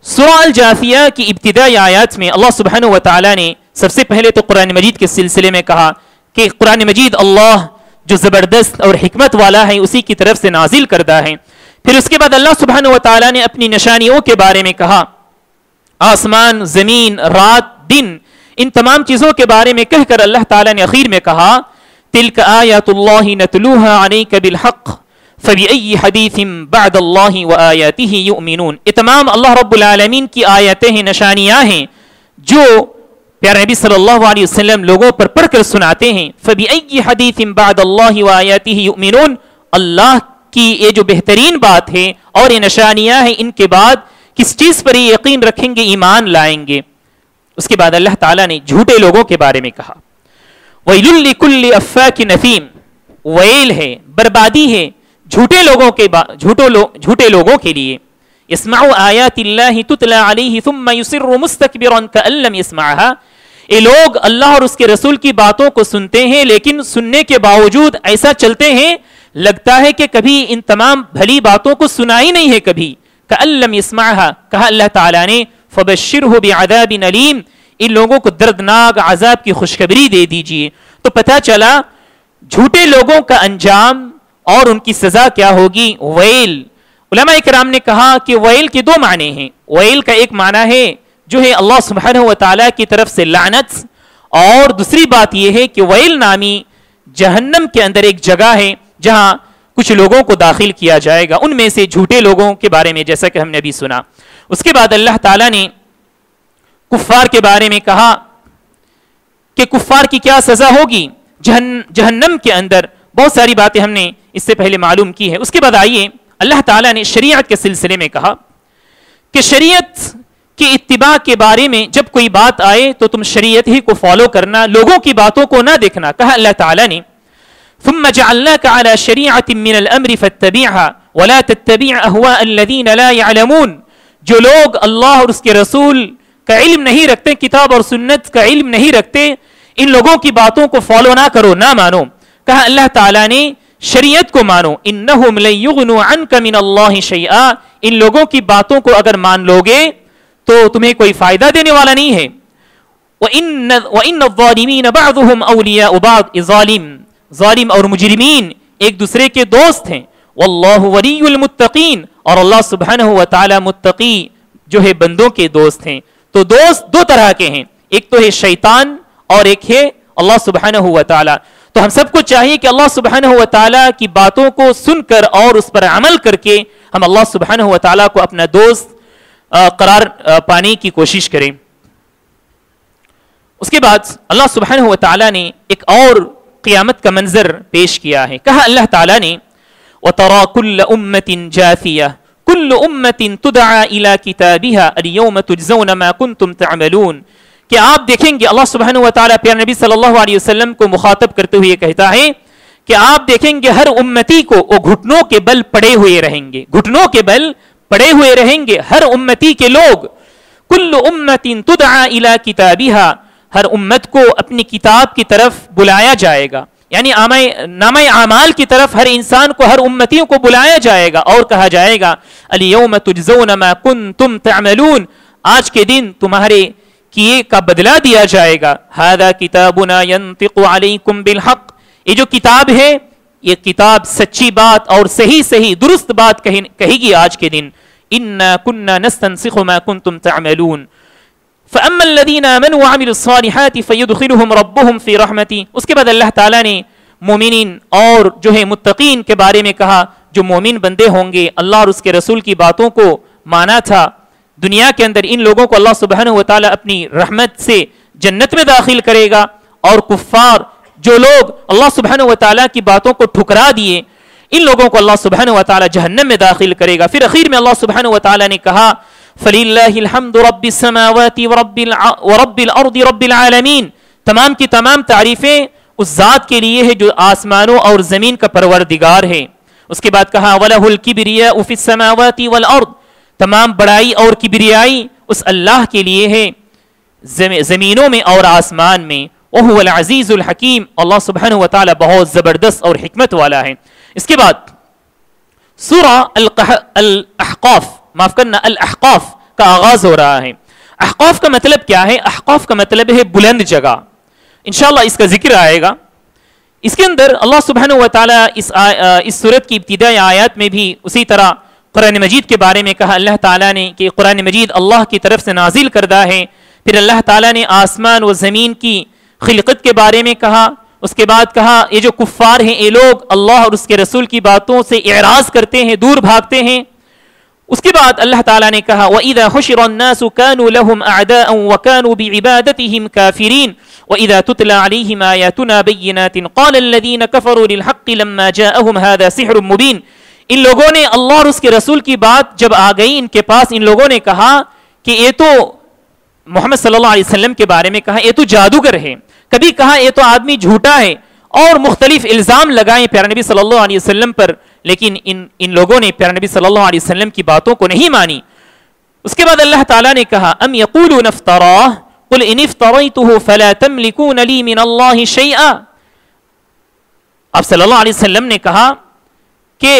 سورہ الجاثیہ کی ابتدائی آیات میں اللہ سبحانہ و تعالیٰ نے سب سے پہلے تو قرآن مجید کے سلسلے میں کہا کہ قرآن مجید اللہ جو زبردست اور حکمت والا ہے اسی کی طرف سے نازل کردہ ہے. پھر اس کے بعد اللہ سبحانہ و تعالیٰ نے اپنی نشانیوں کے بارے میں کہا، آسمان، زمین، رات، دن، ان تمام چیزوں کے بارے میں کہہ کر اللہ تعالیٰ نے اخیر میں کہا تلک آیات اللہ نتلوها علیک بالحق فبأی حدیث بعد اللہ وآیاتہ یؤمنون. یہ تمام اللہ رب العالمین کی آیتیں ہیں، نشانیاں ہیں جو پیارے نبی صلی اللہ علیہ وسلم لوگوں پر پڑھ کر سناتے ہیں. فبأی حدیث بعد اللہ وآیاتہ یؤمنون، اللہ کی یہ جو بہترین بات ہے اور یہ نشانیاں ہیں، ان کے بعد کس چیز پر یہ یقین رکھیں گے، ایمان لائیں گے. اس کے بعد اللہ تعالیٰ نے جھوٹے لوگوں کے بارے میں کہا وَيْلٌ لِكُلِّ أَفَّاكٍ نَثِيمٍ، ویل ہے، بربادی ہے جھوٹے لوگوں کے لیے. يَسْمَعُ آيَاتِ اللَّهِ تُتْلَى عَلَيْهِ ثُمَّ يُصِرُّ مُسْتَكْبِرًا كَأَن لَّمْ يَسْمَعْهَا. یہ لوگ اللہ اور اس کے رسول کی باتوں کو سنتے ہیں لیکن سننے کے باوجود ایسا چلتے ہیں لگتا ہے کہ کبھی ان تمام بھلی باتوں کو سنا ہی نہیں ہے کبھی. كَأَن لَّمْ يَسْمَعْهَا، کہا اللہ تعالیٰ نے فَبَشِّرْهُ بِعَذَابٍ أَلِيمٍ، ان لوگوں کو دردناک عذاب کی خوشخبری دے دیجئے. تو پتہ چلا جھوٹے لوگوں کا انجام اور ان کی سزا کیا ہوگی، ویل. علماء کرام نے کہا کہ ویل کے دو معنی ہیں. ویل کا ایک معنی ہے جو ہے اللہ سبحانہ و تعالیٰ کی طرف سے لعنت، اور دوسری بات یہ ہے کہ ویل نامی جہنم کے اندر ایک جگہ ہے جہاں کچھ لوگوں کو داخل کیا جائے گا، ان میں سے جھوٹے لوگوں کے بارے میں جیسا کہ ہم نے ابھی سنا. اس کے بعد اللہ تعالیٰ نے کفار کے بارے میں کہا کہ کفار کی کیا سزا ہوگی جہنم کے اندر. بہت ساری باتیں ہم نے اس سے پہلے معلوم کی ہے. اس کے بعد آئیے اللہ تعالیٰ نے شریعت کے سلسلے میں کہا کہ شریعت کی اتباع کے بارے میں جب کوئی بات آئے تو تم شریعت ہی کو فالو کرنا، لوگوں کی باتوں کو نہ دیکھنا. کہا اللہ تعالیٰ نے ثم جعلناك على شريعة من الامر فاتبعها ولا تتبع اهواء الذين لا يعلمون. جو لوگ اللہ اور اس کے رسول کا علم نہیں رکھتے، کتاب اور سنت کا علم نہیں رکھتے، ان لوگوں کی باتوں کو فالو نہ کرو، نہ مانو. کہا اللہ تعالیٰ نے شریعت کو مانو. انہم لن یغنوا عنک من اللہ شیئا، ان لوگوں کی باتوں کو اگر مان لوگے تو تمہیں کوئی فائدہ دینے والا نہیں ہے. وَإِنَّ الظَّالِمِينَ بَعْضُهُمْ أَوْلِيَاءُ بَعْضٍ، ظالم اور مجرمین ایک دوسرے کے دوست ہیں. واللہ ولی المتقین، اور اللہ سبحانہ و تعالی متقی جو ہے بندوں کے دوست ہیں. تو دوست دو طرح کے ہیں، ایک تو ہے شیطان اور ایک ہے اللہ سبحانہ و تعالی. تو ہم سب کو چاہیے کہ اللہ سبحانہ و تعالی کی باتوں کو سن کر اور اس پر عمل کر کے ہم اللہ سبحانہ و تعالی کو اپنا دوست قرار پانے کی کوشش کریں. اس کے بعد اللہ سبحانہ و تعالی نے ایک اور قیامت کا منظر پیش کیا ہے. کہا اللہ تعالی نے وَتَرَى كُلَّ أُمَّةٍ جَاثِيَةٍ كُلُّ أُمَّةٍ تُدْعَى إِلَى كِتَابِهَا الْيَوْمَ تُجْزَوْنَ مَا كُنْتُمْ تَعْمَلُونَ. کہ آپ دیکھیں گے اللہ سبحانہ و تعالیٰ پیارے نبی صلی اللہ علیہ وسلم کو مخاطب کرتے ہوئے کہتا ہے کہ آپ دیکھیں گے ہر امتی کو وہ گھٹنوں کے بل پڑے ہوئے رہیں گے، گھٹنوں کے بل پڑے ہوئے رہیں گے ہر امتی کے لوگ. کل امت تدعى الى کتابها، ہر امت کو اپنی کتاب کی طرف بلایا جائے گا، یعنی نامہ اعمال کی طرف ہر انسان کو، ہر امتیوں کو بلایا جائے گا اور کہا جائے گا الیوم تجزون ما کنتم تعملون، آج کے دن تمہارے کیے کا بدلہ دیا جائے گا. ھذا کتابنا ینطق علیکم بالحق، یہ جو کتاب ہے یہ کتاب سچی بات اور صحیح درست بات کہے گی آج کے دن. انا كنا نستنسخ ما كنتم تعملون فاما الذين امنوا وعملوا الصالحات فيدخلهم ربهم في رحمته. اس کے بعد اللہ تعالیٰ نے مومنین اور جو ہے متقین کے بارے میں کہا، جو مومن بندے ہوں گے اللہ اور اس کے رسول کی باتوں کو مانا تھا دنیا کے اندر، ان لوگوں کو اللہ سبحانہ و تعالیٰ اپنی رحمت سے جنت میں داخل کرے گا. اور کفار جو لوگ اللہ سبحانہ و تعالیٰ کی باتوں کو ٹھکرا دیے ان لوگوں کو اللہ سبحانہ و تعالیٰ جہنم میں داخل کرے گا. پھر اخیر میں اللہ سبحانہ و تعالیٰ نے کہا فَلِلَّهِ الْحَمْدُ رَبِّ السَّمَاوَاتِ وَرَبِّ الْأَرْضِ رَبِّ الْعَالَمِينَ. تمام کی تمام تعریفیں اس ذات کے لیے ہے جو آسمانوں اور زمین کا پروردگار ہے. اس کے بعد کہا وَلَهُ الْكِبْرِيَاءُ فِي السَّمَاوَاتِ وَالْأَرْضِ. تمام بڑائی اور کبریائی اس اللہ کے لیے ہے زمینوں میں اور آسمان میں. وَهُوَ الْعَزِيزُ الْحَكِيمُ. اللہ سبحانہ و تعالیٰ بہت زبردست اور حکمت والا ہے. اس کے بعد سورہ الاحقاف معاف کرنا الاحقاف کا آغاز ہو رہا ہے. احقاف کا مطلب کیا ہے؟ احقاف کا مطلب ہے بلند جگہ. انشاءاللہ اس کا ذکر آئے گا. اس کے اندر اللہ سبحانہ و تعالیٰ اس سورت کی ابتدائی آیات میں بھی اسی طرح قرآن مجید کے بارے میں کہا اللہ تعالیٰ نے کہ قرآن مجید اللہ کی طرف سے نازل کردہ ہے. پھر اللہ تعالیٰ نے آسمان و زمین کی خلقت کے بارے میں کہا. اس کے بعد کہا یہ جو کفار ہیں یہ لوگ اللہ اور اس کے رسول کی باتوں سے اعراض کرتے ہیں دور بھاگتے ہیں. اس کے بعد اللہ تعالیٰ نے کہا وَإِذَا حُشِرَ النَّاسُ كَانُوا لَهُمْ أَعْدَاءً وَكَانُوا بِعِبَادَتِهِمْ كَافِرِينَ وَإِذَا تُتْلَى عَلَيْهِمْ آيَاتُنَا بَيِّنَاتٍ قَالَ الَّذِينَ كَفَرُوا لِلْحَقِّ لَمَّا جَاءَهُمْ هَذَا سِحْرٌ مُبِينٌ. ان لوگوں نے اللہ اور اس کے رسول کی بات جب آ گئی ان کے پاس ان لوگوں نے کہا کہ یہ تو محمد صلی اللہ علیہ وسلم کے بارے میں کہا یہ تو جادوگر ہے. کبھی کہا یہ تو آدمی جھوٹا ہے اور مختلف الزام لگائیں پیارے نبی صلی اللہ علیہ وسلم پر. لیکن ان لوگوں نے پیارے نبی صلی اللہ علیہ وسلم کی باتوں کو نہیں مانی. اس کے بعد اللہ تعالیٰ نے کہا ام یقولون افتراہ قل ان افتریتہ فلا تملکون لی من اللہ شیئا. آپ صلی اللہ علیہ وسلم نے کہا کہ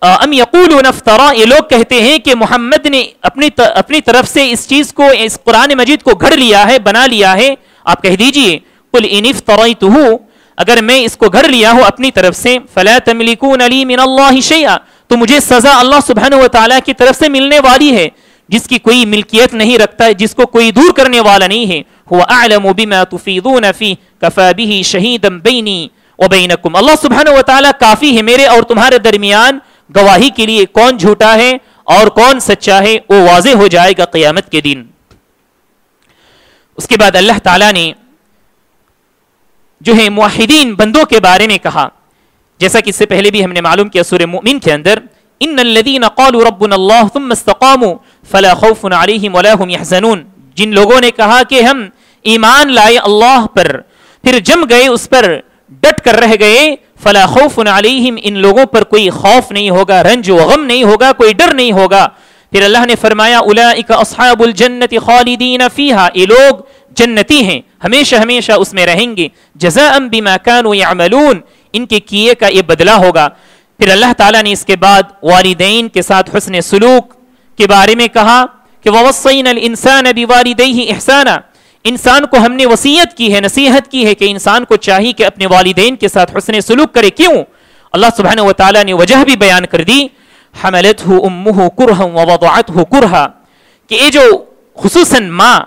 ام یقولون افتراہ یہ لوگ کہتے ہیں کہ محمد نے اپنی طرف سے اس چیز کو اس قرآن مجید کو گھڑ لیا ہے بنا لیا ہے. آپ کہہ دیجئے قل ان افتریتہ اگر میں اس کو گھڑ لیا ہوں اپنی طرف سے فلا تملکون لی من اللہ شیئا تو مجھے سزا اللہ سبحانہ و تعالیٰ کی طرف سے ملنے والی ہے جس کی کوئی ملکیت نہیں رکھتا ہے جس کو کوئی دور کرنے والا نہیں ہے. هو اعلم بما تفیضون فیہ کفا بہ شہیدا بینی وبینکم. اللہ سبحانہ و تعالیٰ کافی ہے میرے اور تمہارے درمیان گواہی کے لیے کون جھوٹا ہے اور کون سچا ہے وہ واضح ہو جائے گا قیامت کے دن. اس کے بعد اللہ تعالیٰ نے جو ہے موحدین بندوں کے بارے میں کہا جیسا کہ اس سے پہلے بھی ہم نے معلوم کیا سورہ مومن کے اندر ان الذين قالوا ربنا الله ثم استقاموا فلا خوف عليهم ولا هم يحزنون. جن لوگوں نے کہا کہ ہم ایمان لائے اللہ پر پھر جم گئے اس پر ڈٹ کر رہ گئے فلا خوف عليهم ان لوگوں پر کوئی خوف نہیں ہوگا رنج و غم نہیں ہوگا کوئی ڈر نہیں ہوگا. پھر اللہ نے فرمایا اولئک اصحاب الجنة خالدین فیہا یہ لوگ جنتی ہیں ہمیشہ ہمیشہ اس میں رہیں گے جزاء بما كانوا يعملون ان کے کیے کا یہ بدلہ ہوگا. پھر اللہ تعالیٰ نے اس کے بعد والدین کے ساتھ حسن سلوک کے بارے میں کہا کہ وَوَصَّيْنَا الْإِنسَانَ بِوَالِدَيْهِ إِحْسَانًا. انسان کو ہم نے وصیت کی ہے نصیحت کی ہے کہ انسان کو چاہیے کہ اپنے والدین کے ساتھ حسن سلوک کرے. کیوں؟ اللہ سبحانہ و تعالیٰ نے وجہ بھی بیان کر دی حملته امه كرها ووضعته كرها کہ یہ جو خصوصاً ماں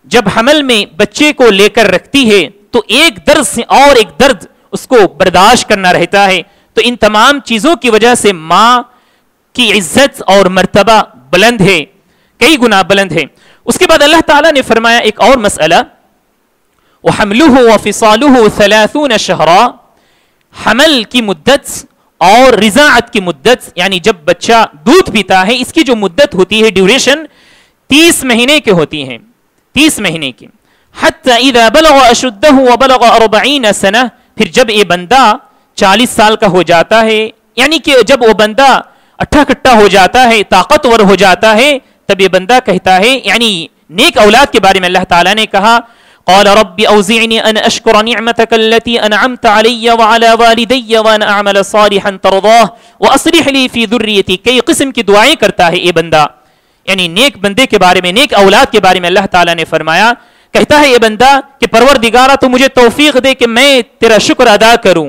جب حمل میں بچے کو لے کر رکھتی ہے تو ایک درد سے اور ایک درد اس کو برداشت کرنا رہتا ہے. تو ان تمام چیزوں کی وجہ سے ماں کی عزت اور مرتبہ بلند ہے کئی گنا بلند ہے. اس کے بعد اللہ تعالیٰ نے فرمایا ایک اور مسئلہ وَحَمْلُهُ وَفِصَالُهُ 30 شَهْرًا. حمل کی مدت اور رضاعت کی مدت یعنی جب بچہ دودھ پیتا ہے اس کی جو مدت ہوتی ہے ڈیوریشن 30 مہینے کے ہوتی ہیں 30 مہینے کی. حتی اذا بلغ اشدہ وبلغ 40 سنہ پھر جب یہ بندہ 40 سال کا ہو جاتا ہے یعنی کہ جب وہ بندہ اٹھا کٹا ہو جاتا ہے طاقتور ہو جاتا ہے تب یہ بندہ کہتا ہے یعنی نیک اولاد کے بارے میں اللہ تعالیٰ نے کہا قال رب اوزعني ان اشكر نعمتك التي انعمت علي وعلى والدي وان اعمل صالحا ترضاه واصلح لي في ذريتي. کئی قسم کی دعائیں کرتا ہے یہ بندہ یعنی نیک بندے کے بارے میں نیک اولاد کے بارے میں اللہ تعالیٰ نے فرمایا کہتا ہے یہ بندہ کہ پروردگارہ تو مجھے توفیق دے کہ میں تیرا شکر ادا کروں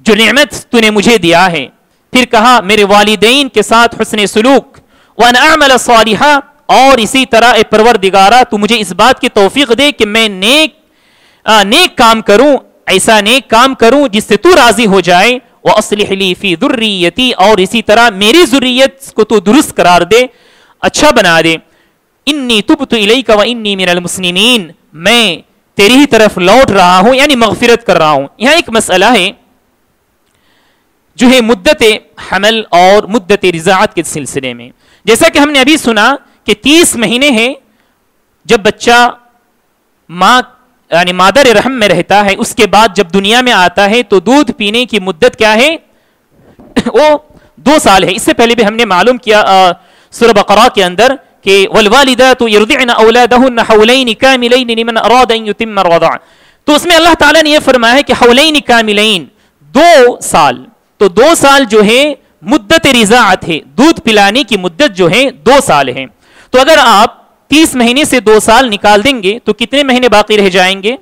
جو نعمت تو نے مجھے دیا ہے. پھر کہا میرے والدین کے ساتھ حسن سلوک وان اعمل صالحا اور اسی طرح اے پروردگارہ تو مجھے اس بات کی توفیق دے کہ میں نیک کام کروں ایسا نیک کام کروں جس سے تو راضی ہو جائے واصلح لی فی ذریتی اور اسی طرح میری ذریت کو تو درست قرار دے اچھا بنا دے. انی تبت الیک وانی من المسلمین میں تیری ہی طرف لوٹ رہا ہوں، یعنی مغفرت کر رہا ہوں. یہاں ایک مسئلہ ہے جو ہے مدت حمل اور مدت رضاعت کے سلسلے میں. جیسا کہ ہم نے ابھی سنا کہ 30 مہینے ہیں جب بچہ ماں یعنی مادر رحم میں رہتا ہے، اس کے بعد جب دنیا میں آتا ہے تو دودھ پینے کی مدت کیا ہے؟ وہ 2 سال ہے. اس سے پہلے بھی ہم نے معلوم کیا سورہ بقرہ کے اندر کہ والوالدات یرضعن اولادهن حولین کاملین لمن اراد ان یتم الرضاعہ. تو اس میں اللہ تعالیٰ نے یہ فرمایا ہے کہ حولین کاملین 2 سال. تو 2 سال جو ہے مدت رضاعت ہے، دودھ پلانے کی مدت جو ہے 2 سال ہے. تو اگر آپ 30 مہینے سے 2 سال نکال دیں گے تو کتنے مہینے باقی رہ جائیں گے؟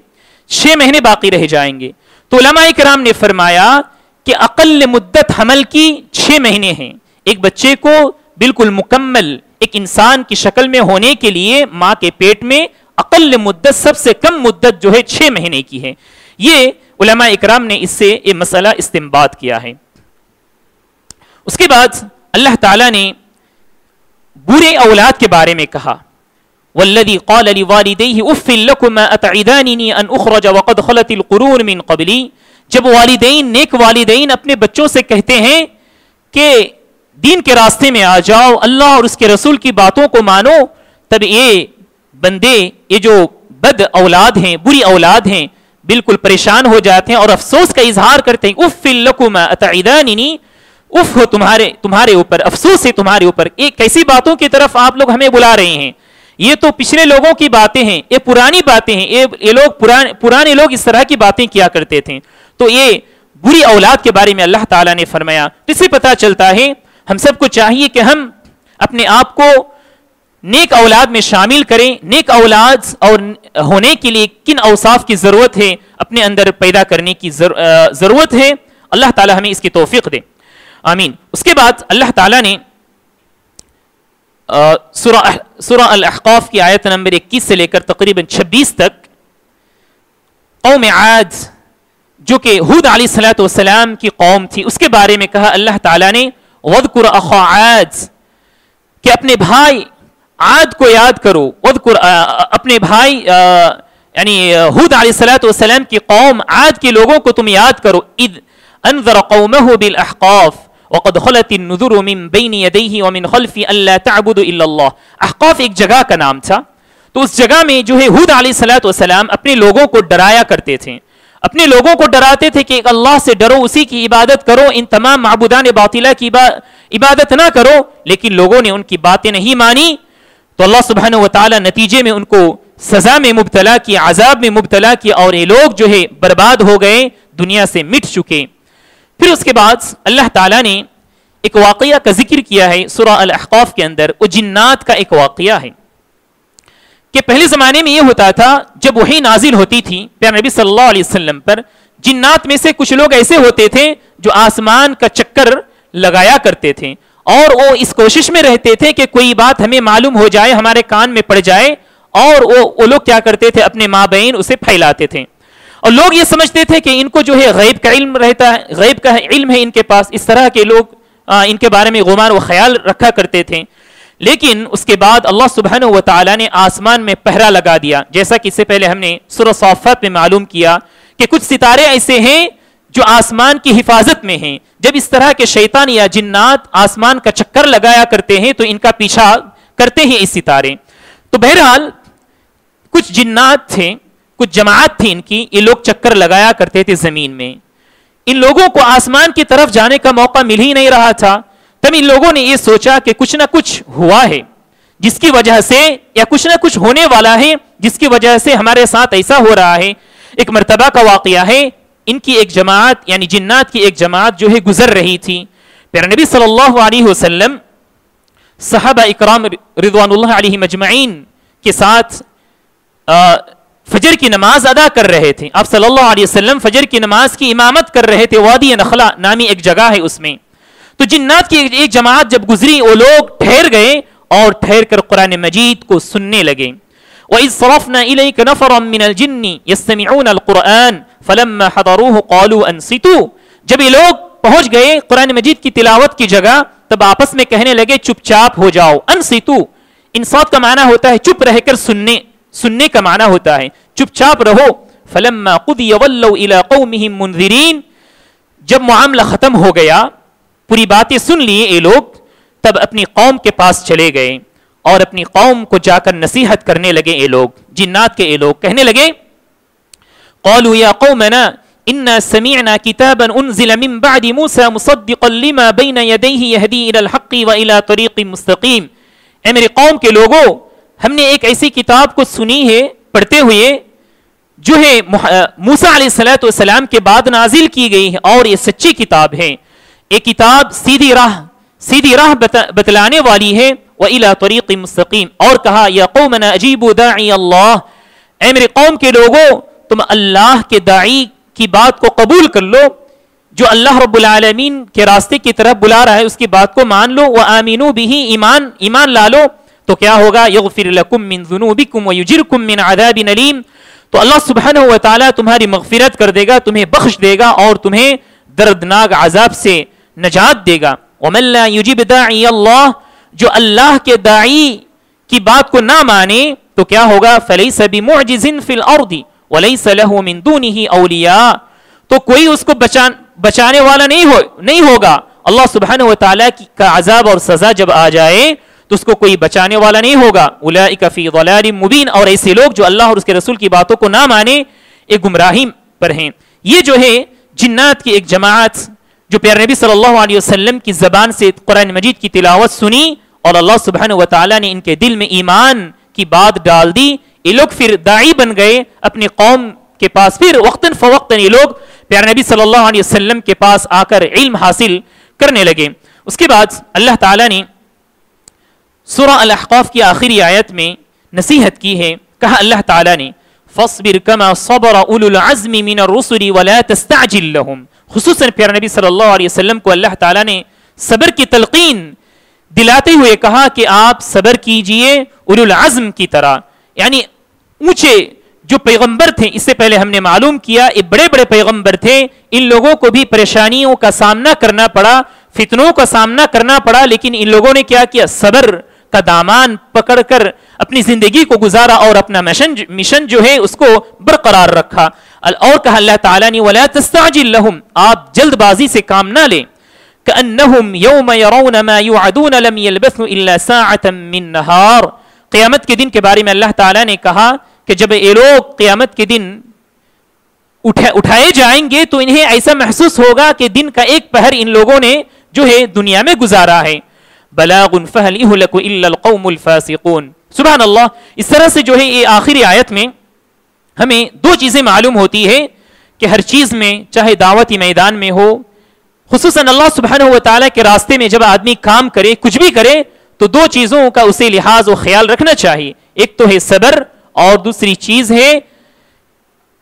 6 مہینے باقی رہ جائیں گے. تو علماء کرام نے فرمایا کہ اقل مدت حمل کی 6 مہینے ہیں. ایک بچے کو بالکل مکمل ایک انسان کی شکل میں ہونے کے لیے ماں کے پیٹ میں اقل مدت، سب سے کم مدت جو ہے 6 مہینے کی ہے. یہ علماء اکرام نے اس سے یہ مسئلہ استنباط کیا ہے. اس کے بعد اللہ تعالیٰ نے برے اولاد کے بارے میں کہا والذی قال لوالدیہ اف لکما اتعداننی ان اخرج وقد خلت القرون من قبلی. جب والدین، نیک والدین اپنے بچوں سے کہتے ہیں کہ دین کے راستے میں آ جاؤ، اللہ اور اس کے رسول کی باتوں کو مانو، تب یہ بندے، یہ جو بد اولاد ہیں، بری اولاد ہیں، بالکل پریشان ہو جاتے ہیں اور افسوس کا اظہار کرتے ہیں. اف لکما اتعداننی، اف ہو تمہارے اوپر، افسوس ہے تمہارے اوپر. ایک کیسی باتوں کی طرف آپ لوگ ہمیں بلا رہے ہیں؟ یہ تو پچھلے لوگوں کی باتیں ہیں، یہ پرانی باتیں ہیں، یہ لوگ پرانے لوگ اس طرح کی باتیں کیا کرتے تھے. تو یہ بری اولاد کے بارے میں اللہ تعالیٰ نے فرمایا. اس سے پتہ چلتا ہے ہم سب کو چاہیے کہ ہم اپنے آپ کو نیک اولاد میں شامل کریں. نیک اولاد اور ہونے کے لیے کن اوصاف کی ضرورت ہے، اپنے اندر پیدا کرنے کی ضرورت ہے. اللہ تعالیٰ ہمیں اس کی توفیق دے، آمین. اس کے بعد اللہ تعالیٰ نے سورہ الاحقاف کی آیت نمبر 21 سے لے کر تقریباً 26 تک قوم عاد جو کہ ہود علیہ الصلوۃ والسلام کی قوم تھی، اس کے بارے میں کہا اللہ تعالیٰ نے وَاذْكُرْ أَخَا عَادٍ، کہ اپنے بھائی عاد کو یاد کرو. وَاذْكُرْ اپنے بھائی یعنی ہود علیہ الصلوۃ والسلام کی قوم عاد کے لوگوں کو تم یاد کرو. اذ انذر قومه بالاحقاف وقد خلت النذر من بين يديه ومن خلفه الا تعبدوا الا الله. احقاف ایک جگہ کا نام تھا. تو اس جگہ میں جو ہے ہود علیہ الصلوۃ والسلام اپنے لوگوں کو ڈرایا کرتے تھے، اپنے لوگوں کو ڈراتے تھے کہ اللہ سے ڈرو، اسی کی عبادت کرو، ان تمام معبودان باطلہ کی عبادت نہ کرو. لیکن لوگوں نے ان کی باتیں نہیں مانی تو اللہ سبحانہ وتعالی نتیجے میں ان کو سزا میں مبتلا کیا، عذاب میں مبتلا کیا، اور یہ لوگ جو ہے برباد ہو گئے، دنیا سے مٹ چکے. پھر اس کے بعد اللہ تعالیٰ نے ایک واقعہ کا ذکر کیا ہے سورہ الاحقاف کے اندر. وہ جنات کا ایک واقعہ ہے کہ پہلے زمانے میں یہ ہوتا تھا جب وحی نازل ہوتی تھی پیارے نبی صلی اللہ علیہ وسلم پر، جنات میں سے کچھ لوگ ایسے ہوتے تھے جو آسمان کا چکر لگایا کرتے تھے اور وہ اس کوشش میں رہتے تھے کہ کوئی بات ہمیں معلوم ہو جائے، ہمارے کان میں پڑ جائے، اور وہ لوگ کیا کرتے تھے، اپنے مابین اسے پھیلاتے تھے. اور لوگ یہ سمجھتے تھے کہ ان کو جو ہے غیب کا علم رہتا ہے، غیب کا علم ہے ان کے پاس. اس طرح کے لوگ ان کے بارے میں گمان و خیال رکھا کرتے تھے. لیکن اس کے بعد اللہ سبحانہ و تعالیٰ نے آسمان میں پہرا لگا دیا. جیسا کہ اس سے پہلے ہم نے سورہ صافات میں معلوم کیا کہ کچھ ستارے ایسے ہیں جو آسمان کی حفاظت میں ہیں. جب اس طرح کے شیطان یا جنات آسمان کا چکر لگایا کرتے ہیں تو ان کا پیچھا کرتے ہیں اس ستارے. تو بہرحال کچھ جنات تھے، کچھ جماعت تھی ان کی، یہ لوگ چکر لگایا کرتے تھے زمین میں. ان لوگوں کو آسمان کی طرف جانے کا موقع مل ہی نہیں رہا تھا. تب ان لوگوں نے یہ سوچا کہ کچھ نہ کچھ ہوا ہے جس کی وجہ سے، یا کچھ نہ کچھ ہونے والا ہے جس کی وجہ سے ہمارے ساتھ ایسا ہو رہا ہے. ایک مرتبہ کا واقعہ ہے، ان کی ایک جماعت یعنی جنات کی ایک جماعت جو ہے گزر رہی تھی. پیارے نبی صلی اللہ علیہ وسلم صحابہ اکرام رضوان اللہ علیہم اجمعین کے ساتھ فجر کی نماز ادا کر رہے تھے. آپ صلی اللہ علیہ وسلم فجر کی نماز کی امامت کر رہے تھے. وادی نخلا نامی ایک جگہ ہے اس میں. تو جنات کی ایک جماعت جب گزری وہ لوگ ٹھہر گئے اور ٹھہر کر قرآن مجید کو سننے لگے. وَإِذْ صَرَفْنَا إِلَيْكَ نَفَرًا مِّنَ الْجِنِّ يَسْتَمِعُونَ الْقُرْآنَ فَلَمَّا حَضَرُوهُ قَالُوا أَنصِتُوا. جب یہ لوگ پہنچ گئے قرآن مجید کی تلاوت کی جگہ تب آپس میں کہنے لگے چپ چاپ ہو جاؤ. انصتوا، انصات کا معنی ہوتا ہے چپ رہ کر سننے، سننے کا معنی ہوتا ہے چپ چاپ رہو. فلما قضي ولوا الى قومهم منذرين, جب معاملہ ختم ہو گیا, پوری باتیں سن لیے یہ لوگ, تب اپنی قوم کے پاس چلے گئے اور اپنی قوم کو جا کر نصیحت کرنے لگے. یہ لوگ جنات کے یہ لوگ کہنے لگے, قالوا يا قومنا انا سمعنا كتابا انزل من بعد موسى مصدقا لما بين يديه يهدي الى الحق والى طريق مستقيم. اے میری قوم کے لوگوں, ہم نے ایک ایسی کتاب کو سنی ہے پڑھتے ہوئے جو ہے موسیٰ علیہ السلام کے بعد نازل کی گئی ہے, اور یہ سچی کتاب ہے. ایک کتاب سیدھی راہ بتلانے والی ہے. وَإِلَىٰ طَرِيقٍ مُسْتَقِيمٍ, اور کہا یا قومنا اجیبوا داعی اللہ, اے میرے قوم کے لوگوں تم اللہ کے داعی کی بات کو قبول کر لو, جو اللہ رب العالمین کے راستے کی طرف بلا رہا ہے اس کی بات کو مان لو. وَآمِنُوا بِهِ, ایمان لا لو, تو کیا ہوگا؟ یغفر لکم من ذنوبکم ویجرکم من عذاب علیم, تو اللہ سبحانہ و تعالیٰ تمہاری مغفرت کر دے گا, تمہیں بخش دے گا اور تمہیں دردناک عذاب سے نجات دے گا. ومن لا یجب داعی اللہ, جو اللہ کے داعی کی بات کو نہ مانے تو کیا ہوگا؟ فلیس بمعجز فی الارض ولیس له من دونه اولیاء, تو کوئی اس کو بچانے والا نہیں ہوگا. اللہ سبحانہ و تعالیٰ کا عذاب اور سزا جب آ جائے تو اس کو کوئی بچانے والا نہیں ہوگا. اولئک فی ضلال مبین, اور ایسے لوگ جو اللہ اور اس کے رسول کی باتوں کو نہ مانے ایک گمراہی پر ہیں. یہ جو ہے جنات کی ایک جماعت جو پیارے نبی صلی اللہ علیہ وسلم کی زبان سے قرآن مجید کی تلاوت سنی اور اللہ سبحانہ و تعالیٰ نے ان کے دل میں ایمان کی بات ڈال دی, یہ لوگ پھر داعی بن گئے اپنی قوم کے پاس. پھر وقتاً فوقتاً یہ لوگ پیارے نبی صلی اللہ علیہ وسلم کے پاس آ کر علم حاصل کرنے لگے. اس کے بعد اللہ تعالیٰ نے سورہ الاحقاف کی آخری آیت میں نصیحت کی ہے. کہا اللہ تعالیٰ نے فاصبر کما صبر اولو العزم من الرسل ولا تستعجل لهم, خصوصاً پیارے نبی صلی اللہ علیہ وسلم کو اللہ تعالیٰ نے صبر کی تلقین دلاتے ہوئے کہا کہ آپ صبر کیجئے اولو العزم کی طرح, یعنی اونچے جو پیغمبر تھے. اس سے پہلے ہم نے معلوم کیا یہ بڑے بڑے پیغمبر تھے, ان لوگوں کو بھی پریشانیوں کا سامنا کرنا پڑا, فتنوں کا سامنا کرنا پڑا, لیکن ان لوگوں نے کیا کیا؟ صبر کا دامان پکڑ کر اپنی زندگی کو گزارا اور اپنا مشن جو ہے اس کو برقرار رکھا. اور کہا اللہ تعالیٰ نے وَلَا تَسْتَعْجِلْ لَهُمْ, آپ جلد بازی سے کام نہ لیں. كَأَنَّهُمْ يَوْمَ يَرَوْنَ مَا يُوعَدُونَ لَمْ يَلْبَثُوا إِلَّا سَاعَةً مِّن نَهَارٍ. قیامت کے دن کے بارے میں اللہ تعالیٰ نے کہا کہ جب یہ لوگ قیامت کے دن اٹھائے جائیں گے تو انہیں ایسا محسوس ہوگا کہ دن کا ایک پہر ان لوگوں نے جو ہے دنیا میں گزارا ہے. بلاغ فهل يهلك الا القوم الفاسقون. سبحان اللہ. اس طرح سے جو ہے یہ آخری آیت میں ہمیں دو چیزیں معلوم ہوتی ہے کہ ہر چیز میں, چاہے دعوتی میدان میں ہو, خصوصاً اللہ سبحانہ و تعالیٰ کے راستے میں جب آدمی کام کرے, کچھ بھی کرے, تو دو چیزوں کا اسے لحاظ و خیال رکھنا چاہیے. ایک تو ہے صبر, اور دوسری چیز ہے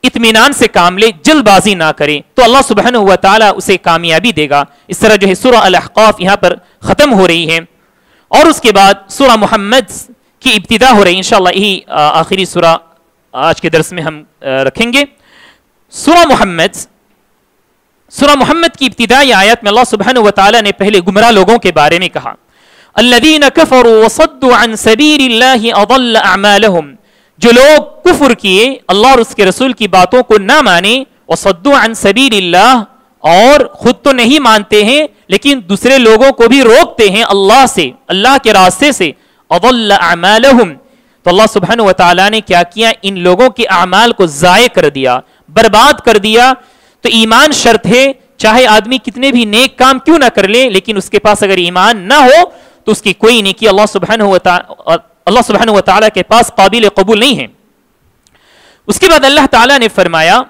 اطمینان سے کام لے, جلد بازی نہ کرے, تو اللہ سبحانہ و تعالیٰ اسے کامیابی دے گا. اس طرح جو ہے سورہ الاحقاف یہاں پر ختم ہو رہی ہے, اور اس کے بعد سورہ محمد کی ابتدا ہو رہی ہے. انشاءاللہ یہی آخری سورہ آج کے درس میں ہم رکھیں گے. سورہ محمد کی ابتدائی آیت میں اللہ سبحانہ و تعالیٰ نے پہلے گمراہ لوگوں کے بارے میں کہا, الذین کفروا وصدوا عن سبیل اللہ اضل اعمالهم, جو لوگ کفر کیے, اللہ اور اس کے رسول کی باتوں کو نہ مانے, وصدوا عن سبیل اللہ, اور خود تو نہیں مانتے ہیں لیکن دوسرے لوگوں کو بھی روکتے ہیں اللہ سے, اللہ کے راستے سے, اضل اعمالهم, تو اللہ سبحانہ و تعالیٰ نے کیا کیا؟ ان لوگوں کے اعمال کو ضائع کر دیا, برباد کر دیا. تو ایمان شرط ہے, چاہے آدمی کتنے بھی نیک کام کیوں نہ کر لے, لیکن اس کے پاس اگر ایمان نہ ہو تو اس کی کوئی نیکی اللہ سبحانہ و تعالیٰ کے پاس قابل قبول نہیں ہے. اس کے بعد اللہ تعالیٰ نے فرمایا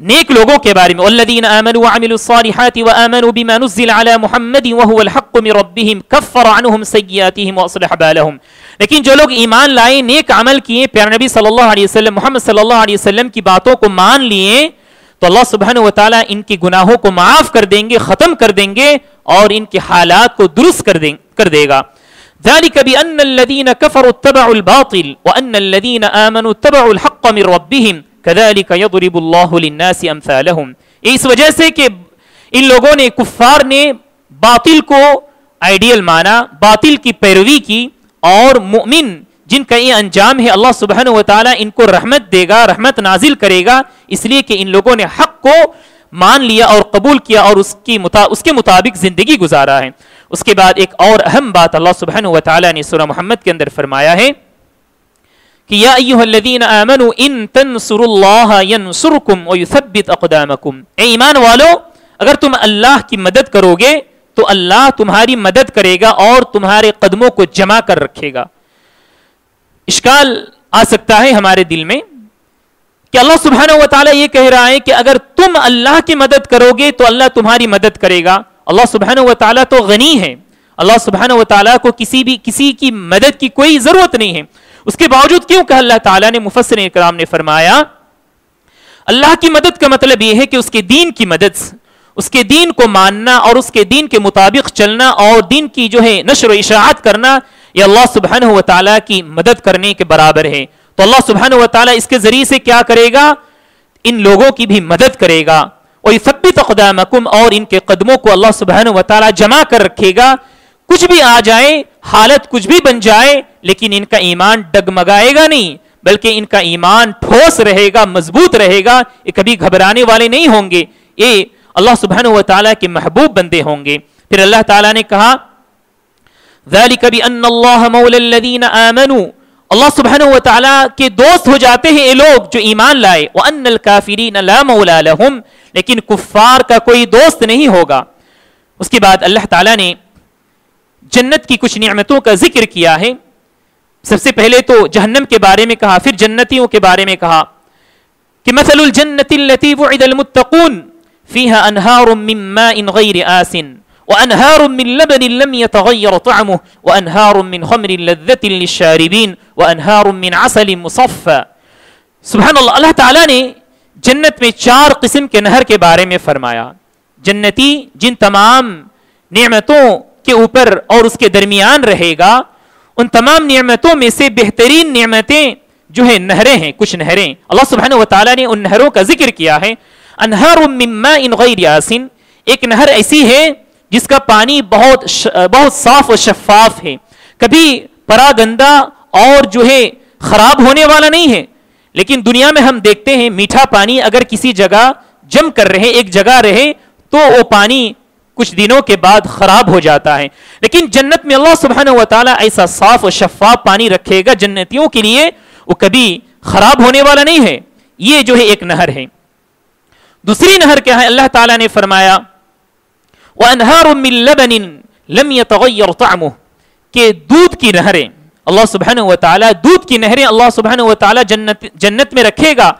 نیک لوگوں کے بارے میں, والذین آمنوا وعملوا الصالحات وآمنوا بما نزل على محمد وهو الحق من ربهم كفر عنهم سیئاتهم واصلح بالهم. لیکن جو لوگ ایمان لائے, نیک عمل کیے, پیارے نبی صلی اللہ علیہ وسلم محمد صلی اللہ علیہ وسلم کی باتوں کو مان لیے, تو اللہ سبحانہ و تعالیٰ ان کے گناہوں کو معاف کر دیں گے, ختم کر دیں گے, اور ان کے حالات کو درست کر دے گا. ذلك بأن الذين كفروا اتبعوا الباطل وأن الذين آمنوا اتبعوا الحق من ربهم كذلك يضرب الله للناس أمثالهم. اس وجہ سے کہ ان لوگوں نے, کفار نے باطل کو آئیڈیل مانا, باطل کی پیروی کی, اور مؤمن جن کا یہ انجام ہے اللہ سبحانہ و تعالیٰ ان کو رحمت دے گا, رحمت نازل کرے گا, اس لیے کہ ان لوگوں نے حق کو مان لیا اور قبول کیا اور اس کے مطابق زندگی گزارا ہے. اس کے بعد ایک اور اہم بات اللہ سبحانہ و تعالیٰ نے سورہ محمد کے اندر فرمایا ہے کہ یا ایھا الذین آمنوا ان تنصروا اللہ ینصرکم ویثبت اقدامکم, اے ایمان والو اگر تم اللہ کی مدد کرو گے تو اللہ تمہاری مدد کرے گا اور تمہارے قدموں کو جمع کر رکھے گا. اشکال آ سکتا ہے ہمارے دل میں کہ اللہ سبحانہ و تعالیٰ یہ کہہ رہا ہے کہ اگر تم اللہ کی مدد کرو گے تو اللہ تمہاری مدد کرے گا. اللہ سبحانہ و تعالیٰ تو غنی ہے, اللہ سبحانہ و تعالیٰ کو کسی کی مدد کی کوئی ضرورت نہیں ہے. اس کے باوجود کیوں کہ اللہ تعالیٰ نے, مفسرین کرام نے فرمایا اللہ کی مدد کا مطلب یہ ہے کہ اس کے دین کی مدد, اس کے دین کو ماننا اور اس کے دین کے مطابق چلنا اور دین کی جو ہے نشر و اشاعت کرنا, یہ اللہ سبحانہ و تعالیٰ کی مدد کرنے کے برابر ہے. تو اللہ سبحانہ و تعالیٰ اس کے ذریعے سے کیا کرے گا, ان لوگوں کی بھی مدد کرے گا. وَيُثَبِّتُ أَقْدَامَكُمْ, اور ان کے قدموں کو اللہ سبحانہ و تعالیٰ جمع کر رکھے گا. کچھ بھی آ جائے, حالت کچھ بھی بن جائے, لیکن ان کا ایمان ڈگمگائے گا نہیں, بلکہ ان کا ایمان ٹھوس رہے گا, مضبوط رہے گا, یہ کبھی گھبرانے والے نہیں ہوں گے. یہ اللہ سبحانہ و تعالیٰ کے محبوب بندے ہوں گے. پھر اللہ تعالیٰ نے کہا ذَلِكَ بِأَنَّ اللَّهَ مَوْلَى الَّذِينَ آمَنُوا, اللہ سبحانہ و تعالیٰ کے دوست ہو جاتے ہیں یہ لوگ جو ایمان لائے. وَأَنَّ الْكَافِرِينَ لَا مَوْلَى لَهُمْ, لیکن کفار کا کوئی دوست نہیں ہوگا. اس کے بعد اللہ تعالیٰ نے جنت کی کچھ نعمتوں کا ذکر کیا ہے. سب سے پہلے تو جہنم کے بارے میں کہا, پھر جنتیوں کے بارے میں کہا کہ مثل الجنة التي وعد المتقون فيها أنهار من ماء غير آسن وأنهار من لبن لم يتغير طعمه وأنهار من خمر لذة للشاربين وأنهار من عسل مصفى. سبحان اللہ, اللہ تعالیٰ نے جنت میں 4 قسم کے نہر کے بارے میں فرمایا. جنتی جن تمام نعمتوں کے اوپر اور اس کے درمیان رہے گا, ان تمام نعمتوں میں سے بہترین نعمتیں جو ہے نہریں ہیں. کچھ نہریں اللہ سبحانہ و تعالیٰ نے ان نہروں کا ذکر کیا ہے. انہار من ماء غیر آسن, ایک نہر ایسی ہے جس کا پانی بہت صاف و شفاف ہے, کبھی پراگندہ اور جو ہے خراب ہونے والا نہیں ہے. لیکن دنیا میں ہم دیکھتے ہیں میٹھا پانی اگر کسی جگہ جم کر رہے, ایک جگہ رہے, تو وہ پانی کچھ دنوں کے بعد خراب ہو جاتا ہے. لیکن جنت میں اللہ سبحانہ و تعالیٰ ایسا صاف و شفاف پانی رکھے گا جنتیوں کے لیے, وہ کبھی خراب ہونے والا نہیں ہے. یہ جو ہے ایک نہر ہے. دوسری نہر کیا ہے, اللہ تعالیٰ نے فرمایا وَأَنْهَارٌ مِّن لَبَنٍ لَمْ يَتَغَيَّرْ طَعْمُهُ, کہ دودھ کی نہریں اللہ سبحانہ و تعالیٰ, دودھ کی نہریں اللہ سبحانہ و تعالیٰ جنت میں رکھے گا.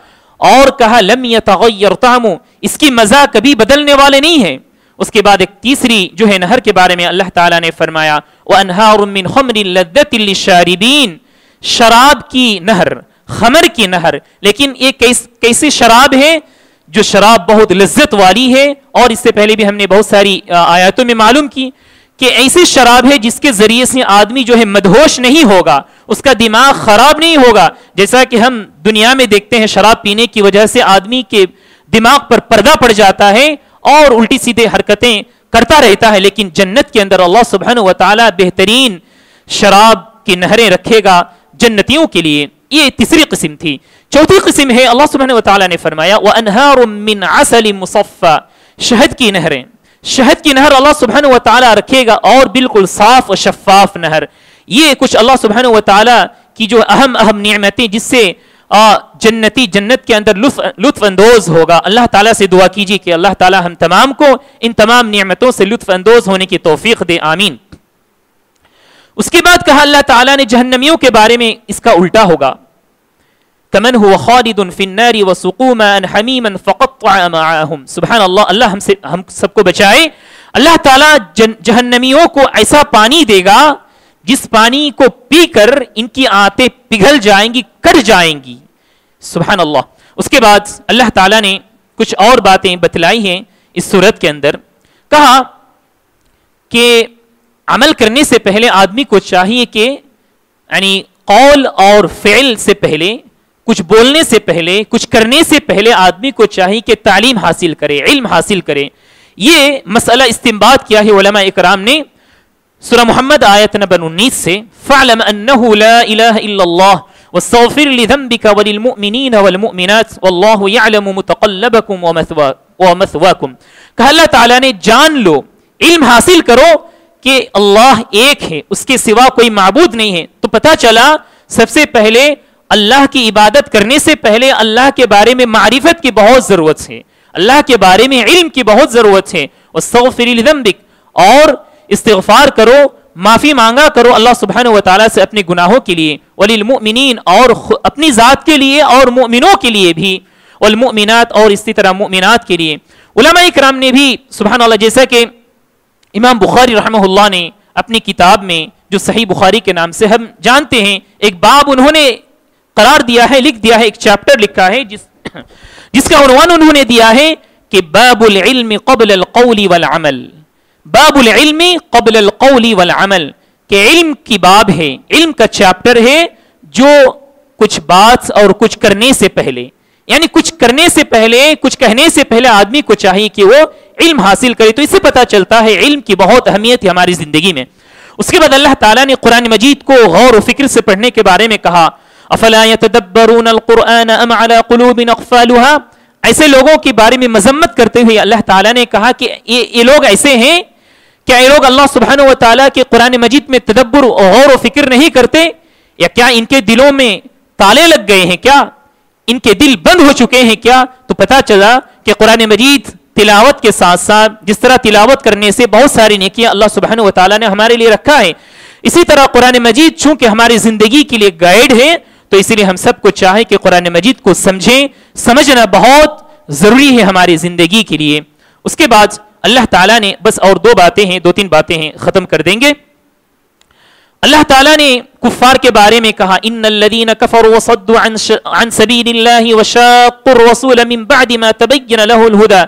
اور کہا لم يتغیر طعمه, اس کی مزہ کبھی بدلنے والے نہیں ہے. اس کے بعد ایک تیسری جو ہے نہر کے بارے میں اللہ تعالیٰ نے فرمایا وَأَنْهَارٌ مِّن خَمْرٍ لَذَّةٍ لِلشَّارِبِينَ, شراب کی نہر, خمر کی نہر. لیکن یہ کیسی شراب ہے جو شراب بہت لذت والی ہے, اور اس سے پہلے بھی ہم نے بہت ساری آیاتوں میں معلوم کی کہ ایسی شراب ہے جس کے ذریعے سے آدمی جو ہے مدہوش نہیں ہوگا, اس کا دماغ خراب نہیں ہوگا. جیسا کہ ہم دنیا میں دیکھتے ہیں شراب پینے کی وجہ سے آدمی کے دماغ پر پردہ پڑ جاتا ہے اور الٹی سیدھے حرکتیں کرتا رہتا ہے. لیکن جنت کے اندر اللہ سبحانہ و تعالیٰ بہترین شراب کی نہریں رکھے گا جنتیوں کے لیے. یہ تیسری قسم تھی. چوتھی قسم ہے اللہ سبحانہ و تعالیٰ نے فرمایا وَأَنْهَارٌ مِّنْ عَسَلٍ مُصَفَّى, شہد کی نہریں. شہد کی نہر اللہ سبحانہ و تعالیٰ رکھے گا اور بالکل صاف و شفاف نہر. یہ کچھ اللہ سبحانہ و تعالیٰ کی جو اہم نعمتیں جس سے جنتی جنت کے اندر لطف اندوز ہوگا. اللہ تعالیٰ سے دعا کیجیے کہ اللہ تعالیٰ ہم تمام کو ان تمام نعمتوں سے لطف اندوز ہونے کی توفیق دے, آمین. اس کے بعد کہا اللہ تعالیٰ نے جہنمیوں کے بارے میں اس کا الٹا ہوگا. کمن هو خالد فی النار وسقوا ماء حمیما فقطع امعاءهم. سبحان اللہ, اللہ ہم سب کو بچائے. اللہ تعالیٰ جہنمیوں کو ایسا پانی دے گا جس پانی کو پی کر ان کی آنتیں پگھل جائیں گی, کٹ جائیں گی. سبحان اللہ. اس کے بعد اللہ تعالیٰ نے کچھ اور باتیں بتلائی ہیں اس سورت کے اندر. کہا کہ عمل کرنے سے پہلے آدمی کو چاہیے کہ یعنی قول اور فعل سے پہلے, کچھ بولنے سے پہلے, کچھ کرنے سے پہلے آدمی کو چاہیے کہ تعلیم حاصل کرے, علم حاصل کرے. یہ مسئلہ استنباط کیا ہے علماء اکرام نے سورہ محمد آیت نمبر 19 سے فَاعْلَمْ أَنَّهُ لَا إِلَهَ إِلَّا اللَّهُ وَاسْتَغْفِرْ لِذَنبِكَ وَلِلْمُؤْمِنِينَ وَالْمُؤْمِنَاتِ وَاللَّهُ يَعْلَمُ مُتَقَلَّبَكُمْ وَمَثْوَاكُمْ کہ اللہ تعالیٰ نے جان لو، علم حاصل کرو کہ اللہ ایک ہے، اس کے سوا کوئی معبود نہیں ہے. تو پتہ چلا سب سے پہلے اللہ کی عبادت کرنے سے پہلے اللہ کے بارے میں معرفت کی بہت ضرورت ہے، اللہ کے بارے میں علم کی بہت ضرورت ہے. وَاسْتَغْفِرِ لِذَنبِكَ اور استغفار کرو، معافی مانگا کرو اللہ سبحانہ و تعالیٰ سے اپنے گناہوں کے لیے. وَلِلْمُؤْمِنِينَ اور اپنی ذات کے لیے اور مؤمنوں کے لیے بھی. والمؤمنات اور اسی طرح مؤمنات کے لیے. علماء کرام نے بھی سبحان اللہ، جیسا کہ امام بخاری رحمہ اللہ نے اپنی کتاب میں جو صحیح بخاری کے نام سے ہم جانتے ہیں، ایک باب انہوں نے قرار دیا ہے، لکھ دیا ہے، ایک چیپٹر لکھا ہے جس کا عنوان انہوں نے دیا ہے کہ باب العلم قبل القول والعمل. باب العلم قبل القول والعمل کہ علم کی باب ہے، علم کا چیپٹر ہے جو کچھ بات اور کچھ کرنے سے پہلے، یعنی کچھ کرنے سے پہلے، کچھ کہنے سے پہلے آدمی کو چاہیے کہ وہ علم حاصل کرے. تو اس سے پتہ چلتا ہے علم کی بہت اہمیت ہے ہماری زندگی میں. اس کے بعد اللہ تعالیٰ نے قرآن مجید کو غور و فکر سے پڑھنے کے بارے میں کہا افلا يتدبرون القرآن ام على قلوب اقفالها. ایسے لوگوں کے بارے میں مذمت کرتے ہوئے اللہ تعالیٰ نے کہا کہ یہ لوگ ایسے ہیں، کیا یہ لوگ اللہ سبحانہ و تعالیٰ کے قرآن مجید میں تدبر اور غور و فکر نہیں کرتے، یا کیا ان کے دلوں میں تالے لگ گئے ہیں، کیا ان کے دل بند ہو چکے ہیں کیا؟ تو پتہ چلا کہ قرآن مجید تلاوت کے ساتھ ساتھ جس طرح تلاوت کرنے سے بہت ساری نیکیاں اللہ سبحانہ و تعالیٰ نے ہمارے لیے رکھا ہے، اسی طرح قرآن مجید چونکہ ہماری زندگی کے لیے گائیڈ ہے تو اس لیے ہم سب کو چاہے کہ قرآن مجید کو سمجھیں. سمجھنا بہت ضروری ہے ہماری زندگی کے لیے. اس کے بعد اللہ تعالیٰ نے بس اور دو تین باتیں ہیں، ختم کر دیں گے. اللہ تعالیٰ نے کفار کے بارے میں کہا ان الذین کفروا وصدوا عن سبیل اللہ وشاقوا الرسول من بعد ما تبین له الہدی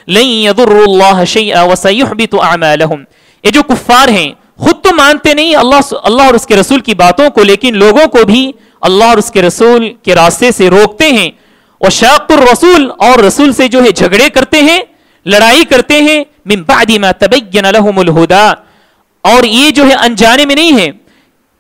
لن يضروا اللہ شیئا وسیحبط اعمالهم. یہ جو کفار ہیں خود تو مانتے نہیں اللہ اور اس کے رسول کی باتوں کو، لیکن لوگوں کو بھی اللہ اور اس کے رسول کے راستے سے روکتے ہیں. وشاقوا الرسول اور رسول سے جو ہے جھگڑے کرتے ہیں، لڑائی کرتے ہیں. من بعد ما تبین لهم الہدی اور یہ جو ہے انجانے میں نہیں ہے،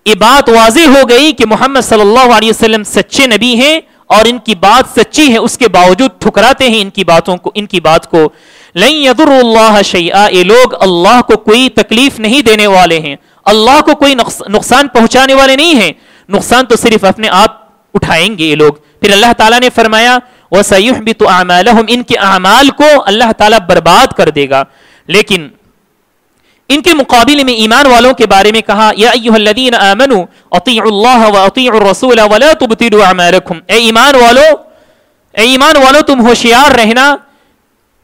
یہ بات واضح ہو گئی کہ محمد صلی اللہ علیہ وسلم سچے نبی ہیں اور ان کی بات سچی ہے، اس کے باوجود ٹھکراتے ہیں ان کی باتوں کو، ان کی بات کو. لن يضروا اللہ شیئا یہ لوگ اللہ کو کوئی تکلیف نہیں دینے والے ہیں، اللہ کو کوئی نقصان پہنچانے والے نہیں ہیں، نقصان تو صرف اپنے آپ اٹھائیں گے یہ لوگ. پھر اللہ تعالیٰ نے فرمایا وَسَيُحْبِطُ أَعْمَالَهُمْ ان کے اعمال کو اللہ تعالیٰ برباد کر دے گا. لیکن ان کے مقابلے میں ایمان والوں کے بارے میں کہا یا ایھا الذین آمنوا اطیعوا اللہ واطیعوا الرسول ولا تبطلوا اعمالکم. اے ایمان والو تم ہوشیار رہنا،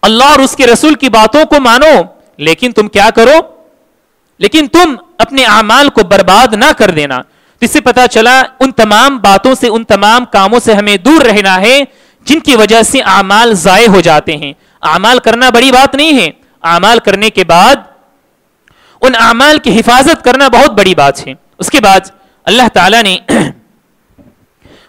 اللہ اور اس کے رسول کی باتوں کو مانو، لیکن تم کیا کرو، لیکن تم اپنے اعمال کو برباد نہ کر دینا. تو اس سے پتا چلا ان تمام باتوں سے، ان تمام کاموں سے ہمیں دور رہنا ہے جن کی وجہ سے اعمال ضائع ہو جاتے ہیں. اعمال کرنا بڑی بات نہیں ہے، اعمال کرنے کے بعد ان اعمال کی حفاظت کرنا بہت بڑی بات ہے. اس کے بعد اللہ تعالیٰ نے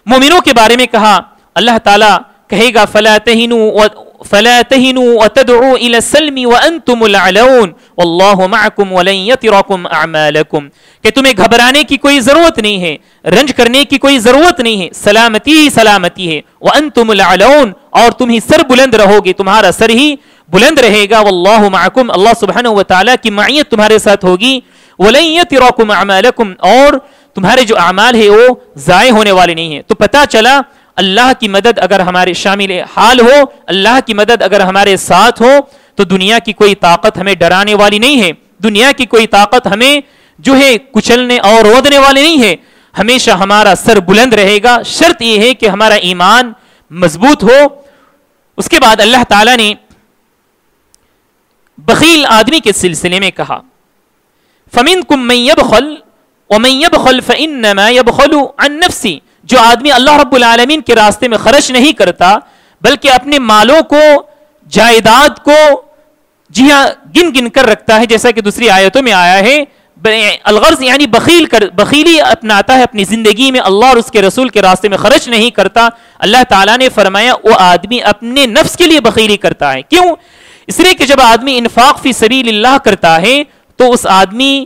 مومنوں کے بارے میں کہا، اللہ تعالیٰ کہے گا فلا تہنوا وتدعوا الى السلم وانتم الاعلون واللہ معکم ولن یترکم اعمالکم. کہ تمہیں گھبرانے کی کوئی ضرورت نہیں ہے، رنج کرنے کی کوئی ضرورت نہیں ہے، سلامتی ہی سلامتی ہے. وانتم الاعلون اور تم ہی سر بلند رہو گے، تمہارا سر ہی بلند رہے گا. واللہ معکم اللہ سبحانہ و تعالیٰ کی معیت تمہارے ساتھ ہوگی. ولن یترکم اعمالکم اور تمہارے جو اعمال ہے وہ ضائع ہونے والے نہیں ہیں. تو پتہ چلا اللہ کی مدد اگر ہمارے شامل حال ہو، اللہ کی مدد اگر ہمارے ساتھ ہو تو دنیا کی کوئی طاقت ہمیں ڈرانے والی نہیں ہے، دنیا کی کوئی طاقت ہمیں جو ہے کچلنے اور رودنے والی نہیں ہے. ہمیشہ ہمارا سر بلند رہے گا، شرط یہ ہے کہ ہمارا ایمان مضبوط ہو. اس کے بعد اللہ تعالیٰ نے بخیل آدمی کے سلسلے میں کہا فَمِنْكُمْ مَنْ يَبْخَلْ وَمَنْ يَبْخَلْ فَإِنَّمَا يَبْخَلُ عَنْ نَفْسِهِ. جو آدمی اللہ رب العالمین کے راستے میں خرچ نہیں کرتا بلکہ اپنے مالوں کو، جائیداد کو جی ہاں گن گن کر رکھتا ہے، جیسا کہ دوسری آیتوں میں آیا ہے الغرض یعنی بخیلی اپناتا ہے اپنی زندگی میں، اللہ اور اس کے رسول کے راستے میں خرچ نہیں کرتا. اللہ تعالیٰ نے فرمایا وہ آدمی اپنے نفس کے لیے بخیلی کرتا ہے. کیوں؟ اس لیے کہ جب آدمی انفاق فی سبیل اللہ کرتا ہے تو اس آدمی